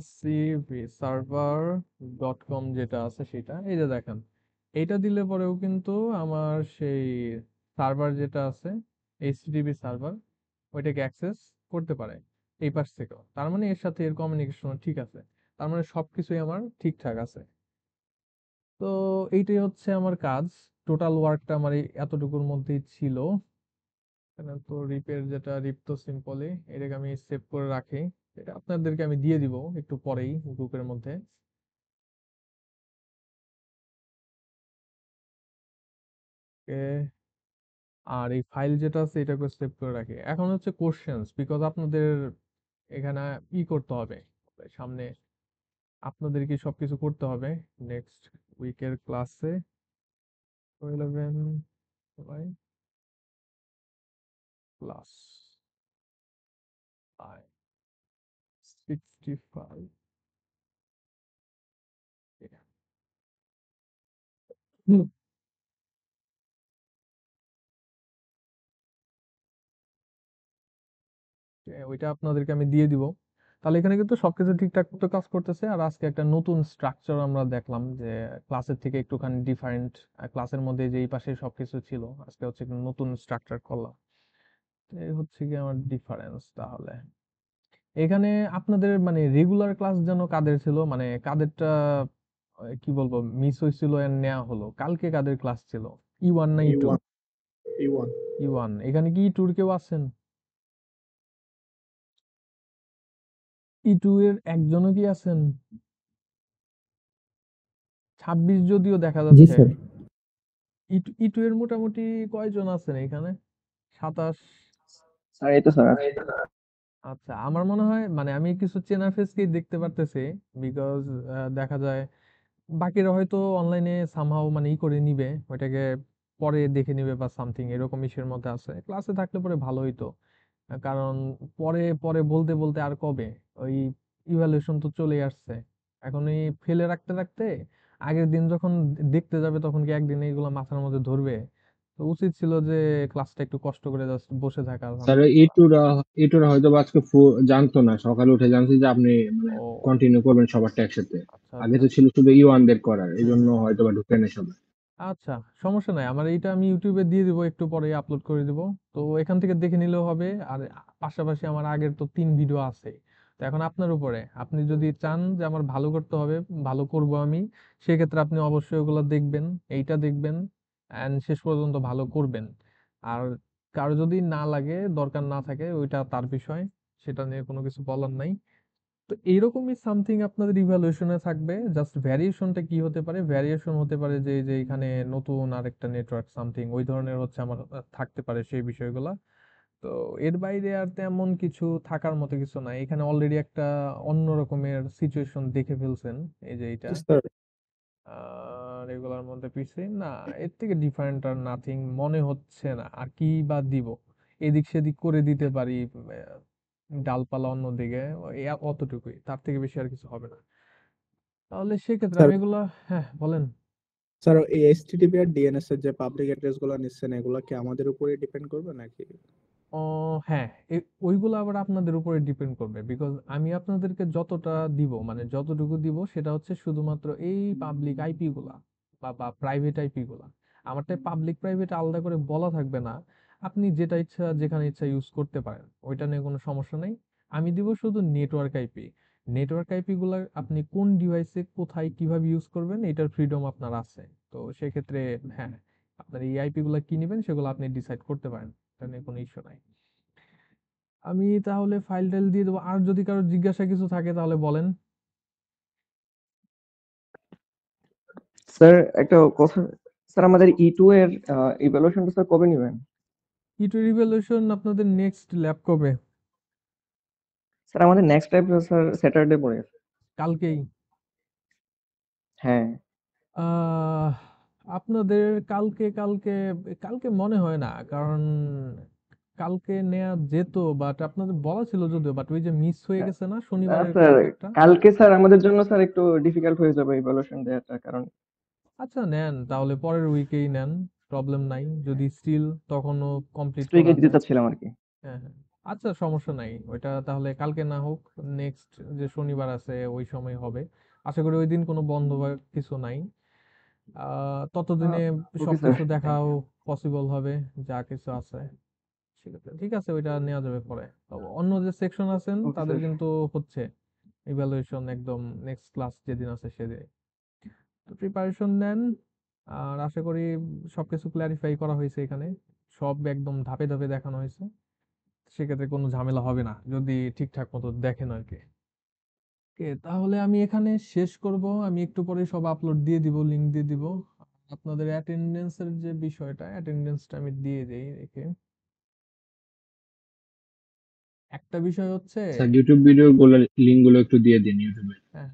scvserver.com যেটা আছে সেটা, এই যে দেখেন, এইটা দিলে পরেও কিন্তু আমার সেই সার্ভার যেটা আছে, এইচটিটিপি সার্ভার, ওইটাকে অ্যাক্সেস করতে পারে এই পাশ থেকেও, তার মানে এর সাথে এর কমিউনিকেশন ঠিক আছে, তার মানে সবকিছুই আমার ঠিকঠাক আছে। তো এইটাই হচ্ছে আমার কাজ, টোটাল ওয়ার্কটা আমার এই এতটুকুর মধ্যেই ছিল। এখানে তো রিপের যেটা, রিপ তো সিম্পলি এটাকে আমি সেভ করে রাখি, এটা আপনাদেরকে আমি দিয়ে দিব একটু পরেই গ্রুপের মধ্যে। এ, আর এই ফাইল যেটা আছে এটাকে সেভ করে রাখি। এখন হচ্ছে কোশ্চেন্স, বিকজ আপনাদের এখানে করতে হবে সামনে, আপনাদেরকে সবকিছু করতে হবে নেক্সট উইকের ক্লাসে। 11 সবাই প্লাস 65। ওইটা আপনাদেরকে আমি দিয়ে দিব। তাহলে এখানে কিন্তু সবকিছু ঠিকঠাক মতো কাজ করতেছে। আর আজকে একটা নতুন স্ট্রাকচার আমরা দেখলাম যে ক্লাসের থেকে একটুখানি ডিফারেন্ট, ক্লাসের মধ্যে যে এই পাশে সবকিছু ছিল, আজকে হচ্ছে একটা নতুন স্ট্রাকচার করলাম। তো এই হচ্ছে কি আমার ডিফারেন্স। তাহলে এখানে আপনাদের মানে রেগুলার ক্লাস যেন কাদের ছিল, মানে কাদেরটা কি বলবো মিস হয়েছিল আর নেওয়া হলো, কালকে কাদের ক্লাস ছিল? ই1 না ই2? E1 E1 E1. এখানে কি ই2 কেউ আছেন? ই2 এর একজনও কি আছেন? 26 যদিও দেখা জি যাচ্ছে। স্যার। ই2 এর মোটামুটি কয়জন আছেন এখানে? 27। স্যার এই তো স্যার আছে। আচ্ছা, আমার মনে হয় মানে আমি কিছু চেনা ফেসকেই দেখতে পারতেছি, বিকজ দেখা যায় বাকিরা হয়তো অনলাইনে সামহাও মানে করে নিবে ওইটাকে, পরে দেখে নিবে বা সামথিং এরকম ইসের মধ্যে আছে। ক্লাসে থাকলে পরে ভালো হইতো, কারণ পরে পরে বলতে বলতে আর কবে, ওই ইভালুয়েশন তো চলেই আসছে, এখন এই ফেলে রাখতে রাখতে আগের দিন যখন দেখতে যাবে তখন কি একদিন এইগুলো মাথার মধ্যে ধরবে? তো উচিত ছিল যে ক্লাসটা একটু কষ্ট করে জাস্ট বসে থাকা স্যার সামথিং করা। ইটুরা হয়তো বা আজকে জানতো না, সকালে উঠে জানছে যে আপনি মানে ও কন্টিনিউ করবেন সবারটা একসাথে। আচ্ছা আগে আচ্ছা। তো ছিল শুধু ই1দের করার, এই হুম জন্য হুম হুম। হয়তো বা ঢুকে নেই সবাই। আচ্ছা, সমস্যা নাই। আমার এইটা আমি ইউটিউবে দিয়ে দিব, একটু পরে আপলোড করে দিব। তো এখান থেকে দেখে নিলেও হবে। আর পাশাপাশি আমার আগের তো 3 ভিডিও আছে। তো এখন আপনার উপরে, আপনি যদি চান যে আমার ভালো করতে হবে, ভালো করব আমি, সেক্ষেত্রে আপনি অবশ্যই ওগুলো দেখবেন, এইটা দেখবেন এন্ড শেষ পর্যন্ত ভালো করবেন। আর কারো যদি না লাগে, দরকার না থাকে, ওইটা তার বিষয়, সেটা নিয়ে কোনো কিছু বলার নাই। তো এইরকমই সামথিং আপনাদের ইভ্যালুয়েশনে থাকবে। জাস্ট ভ্যারিয়েশনটা কি হতে পারে, ভ্যারিয়েশন হতে পারে যে যে এখানে নতুন আরেকটা নেটওয়ার্ক সামথিং ওই ধরনের হচ্ছে আমার থাকতে পারে সেই বিষয়গুলো। তো এর বাইরে আর তেমন কিছু থাকার মতো কিছু নাই। এখানে অলরেডি একটা অন্য রকমের সিচুয়েশন দেখে ফেলছেন, এই যে এটা স্যার রেগুলার মধ্যে পিছিয়ে না, এর থেকে ডিফারেন্ট আর নাথিং মনে হচ্ছে না। আর কি বা দিব, এদিক সেদিক করে দিতে পারি, ডালপালা অন্যদিকে, অতটুকুই, তার থেকে বেশি আর কিছু হবে না। তাহলে সেক্ষেত্রে স্যার আমি এগুলা, হ্যাঁ বলেন। স্যার এই এইচটিটিপি আর ডিএনএস এর যে পাবলিক অ্যাড্রেস গুলো নিচ্ছেন এগুলা কি আমাদের উপরে ডিপেন্ড করবে নাকি? ও হ্যাঁ, ওইগুলো আবার আপনাদের উপরে ডিপেন্ড করবে, বিকজ আমি আপনাদেরকে যতটা দিব, মানে যতটুকু দিব, সেটা হচ্ছে শুধুমাত্র এই পাবলিক আইপি গুলা বা প্রাইভেট আইপি গুলা। আমারটাই পাবলিক প্রাইভেট আলাদা করে বলা থাকবে না। আপনি যেটা ইচ্ছা যেখানে ইচ্ছা ইউজ করতে পারেন, ওইটা নিয়ে কোনো সমস্যা নেই। আমি দিব শুধু নেটওয়ার্ক আইপি। নেটওয়ার্ক আইপি গুলা আপনি কোন ডিভাইসে কোথায় কিভাবে ইউজ করবেন, এটার ফ্রিডম আপনার আছে। তো সেক্ষেত্রে হ্যাঁ, আপনার এই আইপি গুলা কি নেবেন সেগুলো আপনি ডিসাইড করতে পারেন, এটা নিয়ে কোনো ইস্যু নাই। আমি তাহলে ফাইল টাইল দিয়ে দেবো। আর যদি কারো জিজ্ঞাসা কিছু থাকে তাহলে বলেন। স্যার একটা কথা, স্যার আমাদের E2 এর ইভ্যালুয়েশনটা স্যার কবে নেবেন? ইটু রিভলিউশন আপনাদের নেক্সট ল্যাব কবে? স্যার আমাদের নেক্সট টাইম স্যার স্যাটারডে পড়ে। কালকেই? হ্যাঁ আহ আপনাদের কালকে কালকে কালকে মনে হয় না, কারণ কালকে নেওয়া যেত, বাট আপনাদের বলা ছিল যদিও, বাট ওই যে মিস হয়ে গেছে না শনিবারের স্যার, ক্লাস একটা। কালকে স্যার আমাদের জন্য স্যার একটু ডিফিকাল্ট হয়ে যাবে ইভ্যালুয়েশন দেওয়াটা, কারণ আচ্ছা নেন, তাহলে পরের উইকেই নেন, প্রবলেম নাই, যদি স্টিল তখনও কমপ্লিট নেক্সট করা উইকে দিতে যায়। চাচ্ছিলাম আর কি। হ্যাঁ হ্যাঁ, আচ্ছা সমস্যা নাই, ওইটা তাহলে কালকে না হোক, নেক্সট যে শনিবার আছে ওই সময় হবে। আশা করি ওই দিন কোনো বন্ধ বা কিছু নাই। ততদিনে ওকে স্যার, সবকিছু থ্যাংক দেখাও ইউ। পসিবল হবে, যা কিছু আছে। সেক্ষেত্রে ঠিক আছে, ওইটা নেওয়া যাবে পরে। তো অন্য যে সেকশন আছেন ওকে তাদের স্যার। কিন্তু হচ্ছে ইভ্যালুয়েশন একদম নেক্সট ক্লাস যেদিন আছে সেদিন। তো প্রিপারেশন নেন। আর আশা করি সবকিছু ক্ল্যারিফাই করা হয়েছে এখানে, সব একদম ধাপে ধাপে দেখানো হয়েছে। সেক্ষেত্রে কোনো ঝামেলা হবে না যদি ঠিকঠাক মতো দেখেন আর কি। ওকে, তাহলে আমি এখানে শেষ করব। আমি একটু পরে সব আপলোড দিয়ে দিব, লিংক দিয়ে দিব। আপনাদের অ্যাটেন্ডেন্সের যে বিষয়টা, অ্যাটেন্ডেন্সটা আমি দিয়ে দেই রেখে। একটা বিষয় হচ্ছে, স্যার ইউটিউব ভিডিও গুলো লিঙ্ক গুলো একটু দিয়ে দিন ইউটিউবে। হ্যাঁ,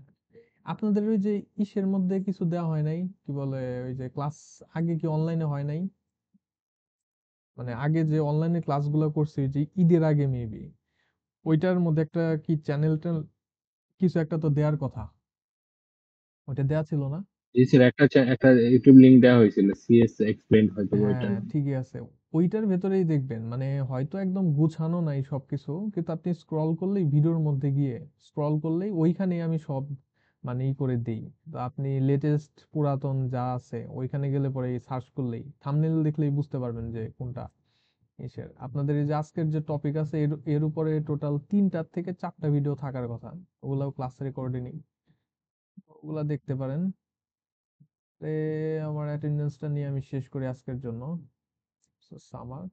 আপনাদের ওই যে ইসের মধ্যে কিছু দেওয়া হয় নাই, কি বলে, ওই যে ক্লাস আগে কি অনলাইনে হয় নাই, মানে আগে যে অনলাইনে ক্লাসগুলো করছি যে ঈদের আগে মেবি, ওইটার মধ্যে একটা কি চ্যানেলটা কিছু একটা তো দেওয়ার কথা, ওইটা দেওয়া ছিল না? জি স্যার, একটা ইউটিউব লিংক দেওয়া হয়েছিল, সিএস এক্সপ্লেইন, হয়তো বা ওইটা হ্যাঁ না। ঠিকই আছে। ওইটার ভেতরেই দেখবেন, মানে হয়তো একদম গুছানো নাই সবকিছু, কিন্তু আপনি স্ক্রল করলেই ভিডিওর মধ্যে গিয়ে স্ক্রল করলেই ওইখানে আমি সব মানে ই করে দিই। তো আপনি লেটেস্ট পুরাতন যা আছে ওইখানে গেলে পরে সার্চ করলেই থাম্বনেল দেখলেই বুঝতে পারবেন যে কোনটা ইসের। আপনাদের এই যে আজকের যে টপিক আছে এর এর উপরে টোটাল 3টা থেকে 4টা ভিডিও থাকার কথা, ওগুলাও ক্লাস রেকর্ডিং, ওগুলা দেখতে পারেন। আমার অ্যাটেন্ডেন্সটা নিয়ে আমি শেষ করি আজকের জন্য। সামার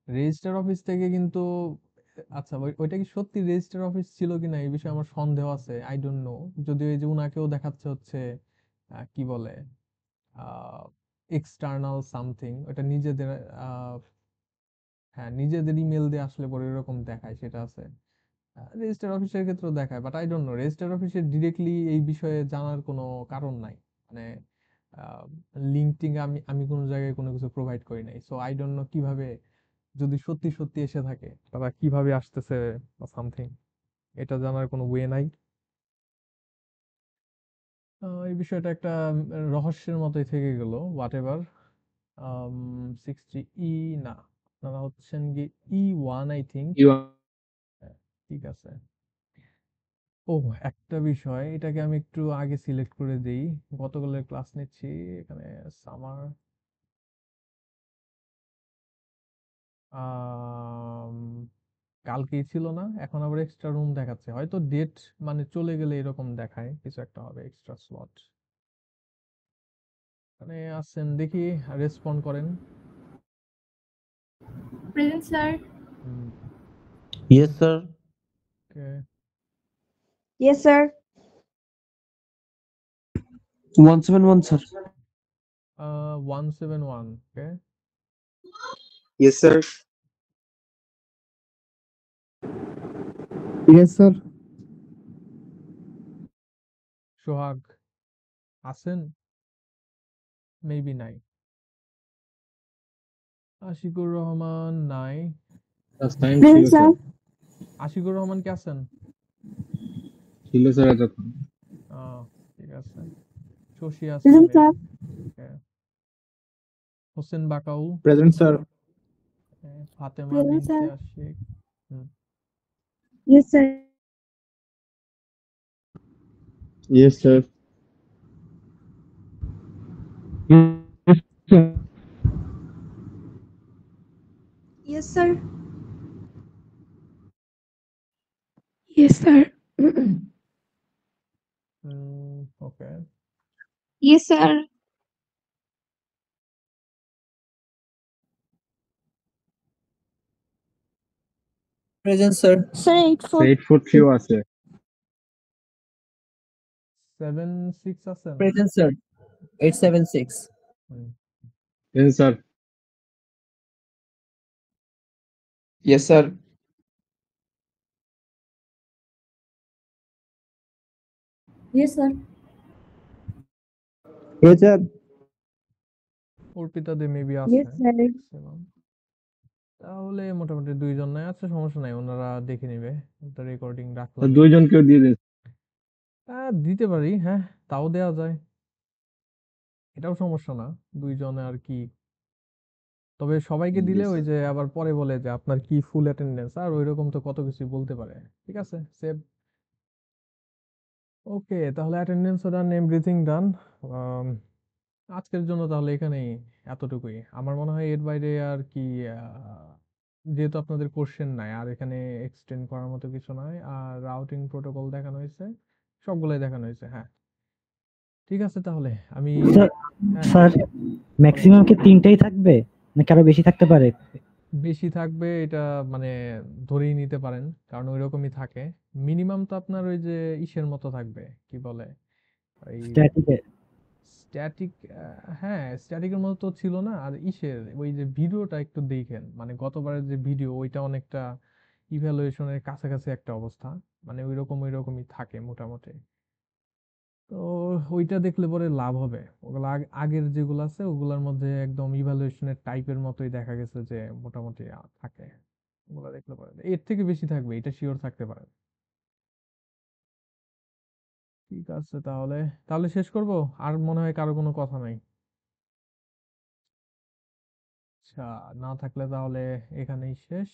রেজিস্টার অফিস থেকে কিন্তু, আচ্ছা ওইটা কি সত্যি রেজিস্টার অফিস ছিল কিনা এই বিষয়ে আমার সন্দেহ আছে, আই ডোন্ট নো। যদিও এই যে উনাকেও দেখাচ্ছে হচ্ছে কি বলে, এক্সটার্নাল সামথিং, ওটা নিজেদের আহ, হ্যাঁ নিজেদের ইমেল দিয়ে আসলে পরে এরকম দেখায়, সেটা আছে। রেজিস্টার অফিসের ক্ষেত্রেও দেখায়, but I don't know register অফিসের ডিরেক্টলি এই বিষয়ে জানার কোনো কারণ নাই। মানে লিঙ্ক টিঙ্ক আমি আমি কোনো জায়গায় কোনো কিছু প্রোভাইড করি নাই, সো আই ডোন্ট নো কিভাবে, যদি সত্যি সত্যি এসে থাকে তারা কিভাবে আসতেছে বা সামথিং, এটা জানার কোনো ওয়ে নাই। এই বিষয়টা একটা রহস্যের মতোই থেকে গেল, হোয়াট এভার। 60E না, আপনারা হচ্ছেন কি E1 আই থিঙ্ক। ঠিক আছে। ও, একটা বিষয়, এটাকে আমি একটু আগে সিলেক্ট করে দেই। গতকালের ক্লাস নিচ্ছি এখানে সামার। কালকেই ছিল না, এখন আবার এক্সট্রা রুম দেখাচ্ছে, হয়তো ডেট মানে চলে গেলে এরকম দেখায়, কিছু একটা হবে, এক্সট্রা স্লট। মানে আসছেন দেখি, রেসপন্ড করেন। Present, sir. Yes, sir. Okay, Yes, sir. 171, sir. 171, ওকে। Yes, sir. Yes, sir. সোহাগ আছেন? মেবি নাই। আশিকুর রহমান নাই। ফার্স্ট টাইম ছিল Present, sir, sir. Ashikur Rahman কি আছেন? ছিল স্যার এতক্ষণ। ঠিক আছে। শশী আছে Present, maybe, sir. okay. Hossain Bakaul, present sir. Fatema Present, Binte sir. Ashiq. Yes, sir. Yes, sir. Yes, sir. Yes, sir. Okay. Yes, sir. Present, sir. Sir, 8 4. 8 ফুট ফিউ আছে। 76 আছেন? Present, sir. 876. Hmm, Yes, sir. Yes, sir. Yes, sir. Yes, sir. Arpita De maybe আছে Yes, sir. Maximum. তাহলে মোটামুটি দুইজন নাই, আছে সমস্যা নাই, ওনারা দেখে নেবে। রেকর্ডিং তো রাখলাম। দুইজনকেও দিয়ে দিন। দিতে পারি, হ্যাঁ, তাও দেওয়া যায়, এটাও সমস্যা না। দুইজনে আর কি, তবে সবাইকে দিলে ওই যে আবার পরে বলে যে আপনার কি ফুল অ্যাটেন্ডেন্স, আর ওইরকম তো কত কিছু বলতে পারে। ঠিক আছে, সেভ। ওকে, তাহলে অ্যাটেন্ডেন্স ডান, এভরিথিং ডান। আজকের জন্য তাহলে এখানেই এতটুকুই। আমার মনে হয় এর বাইরে আর কি, যেহেতু আপনাদের কোশ্চেন নাই আর এখানে এক্সটেন্ড করার মতো কিছু নয়। আর রাউটিং প্রোটোকল দেখানো হয়েছে, সবগুলাই দেখানো হয়েছে। হ্যাঁ, ঠিক আছে, তাহলে আমি হ্যাঁ, স্যার ম্যাক্সিমাম কি তিনটাই থাকবে নাকি আরো বেশি থাকতে পারে? বেশি থাকবে এটা মানে ধরেই নিতে পারেন, কারণ ওইরকমই থাকে। মিনিমাম তো আপনার ওই যে ইসের মতো থাকবে, কি বলে ওই স্ট্যাটিকে স্ট্যাটিক। হ্যাঁ, স্ট্যাটিকের মতো তো ছিল না। আর ইসের ওই যে ভিডিওটা একটু দেখেন, মানে গতবারের যে ভিডিও, ওইটা অনেকটা ইভ্যালুয়েশনের কাছাকাছি একটা অবস্থা, মানে ওইরকমই থাকে মোটামুটি। তো ওইটা দেখলে পরে লাভ হবে। ওগুলো আগের যেগুলো আছে ওগুলোর মধ্যে একদম ইভ্যালুয়েশনের টাইপের মতোই দেখা গেছে যে মোটামুটি থাকে। ওগুলো দেখলে পরে এর থেকে বেশি থাকবে, এটা শিওর থাকতে পারে। ঠিক আছে, তাহলে তাহলে শেষ করব। আর মনে হয় কারো কোনো কথা নাই। আচ্ছা, না থাকলে তাহলে এখানেই শেষ।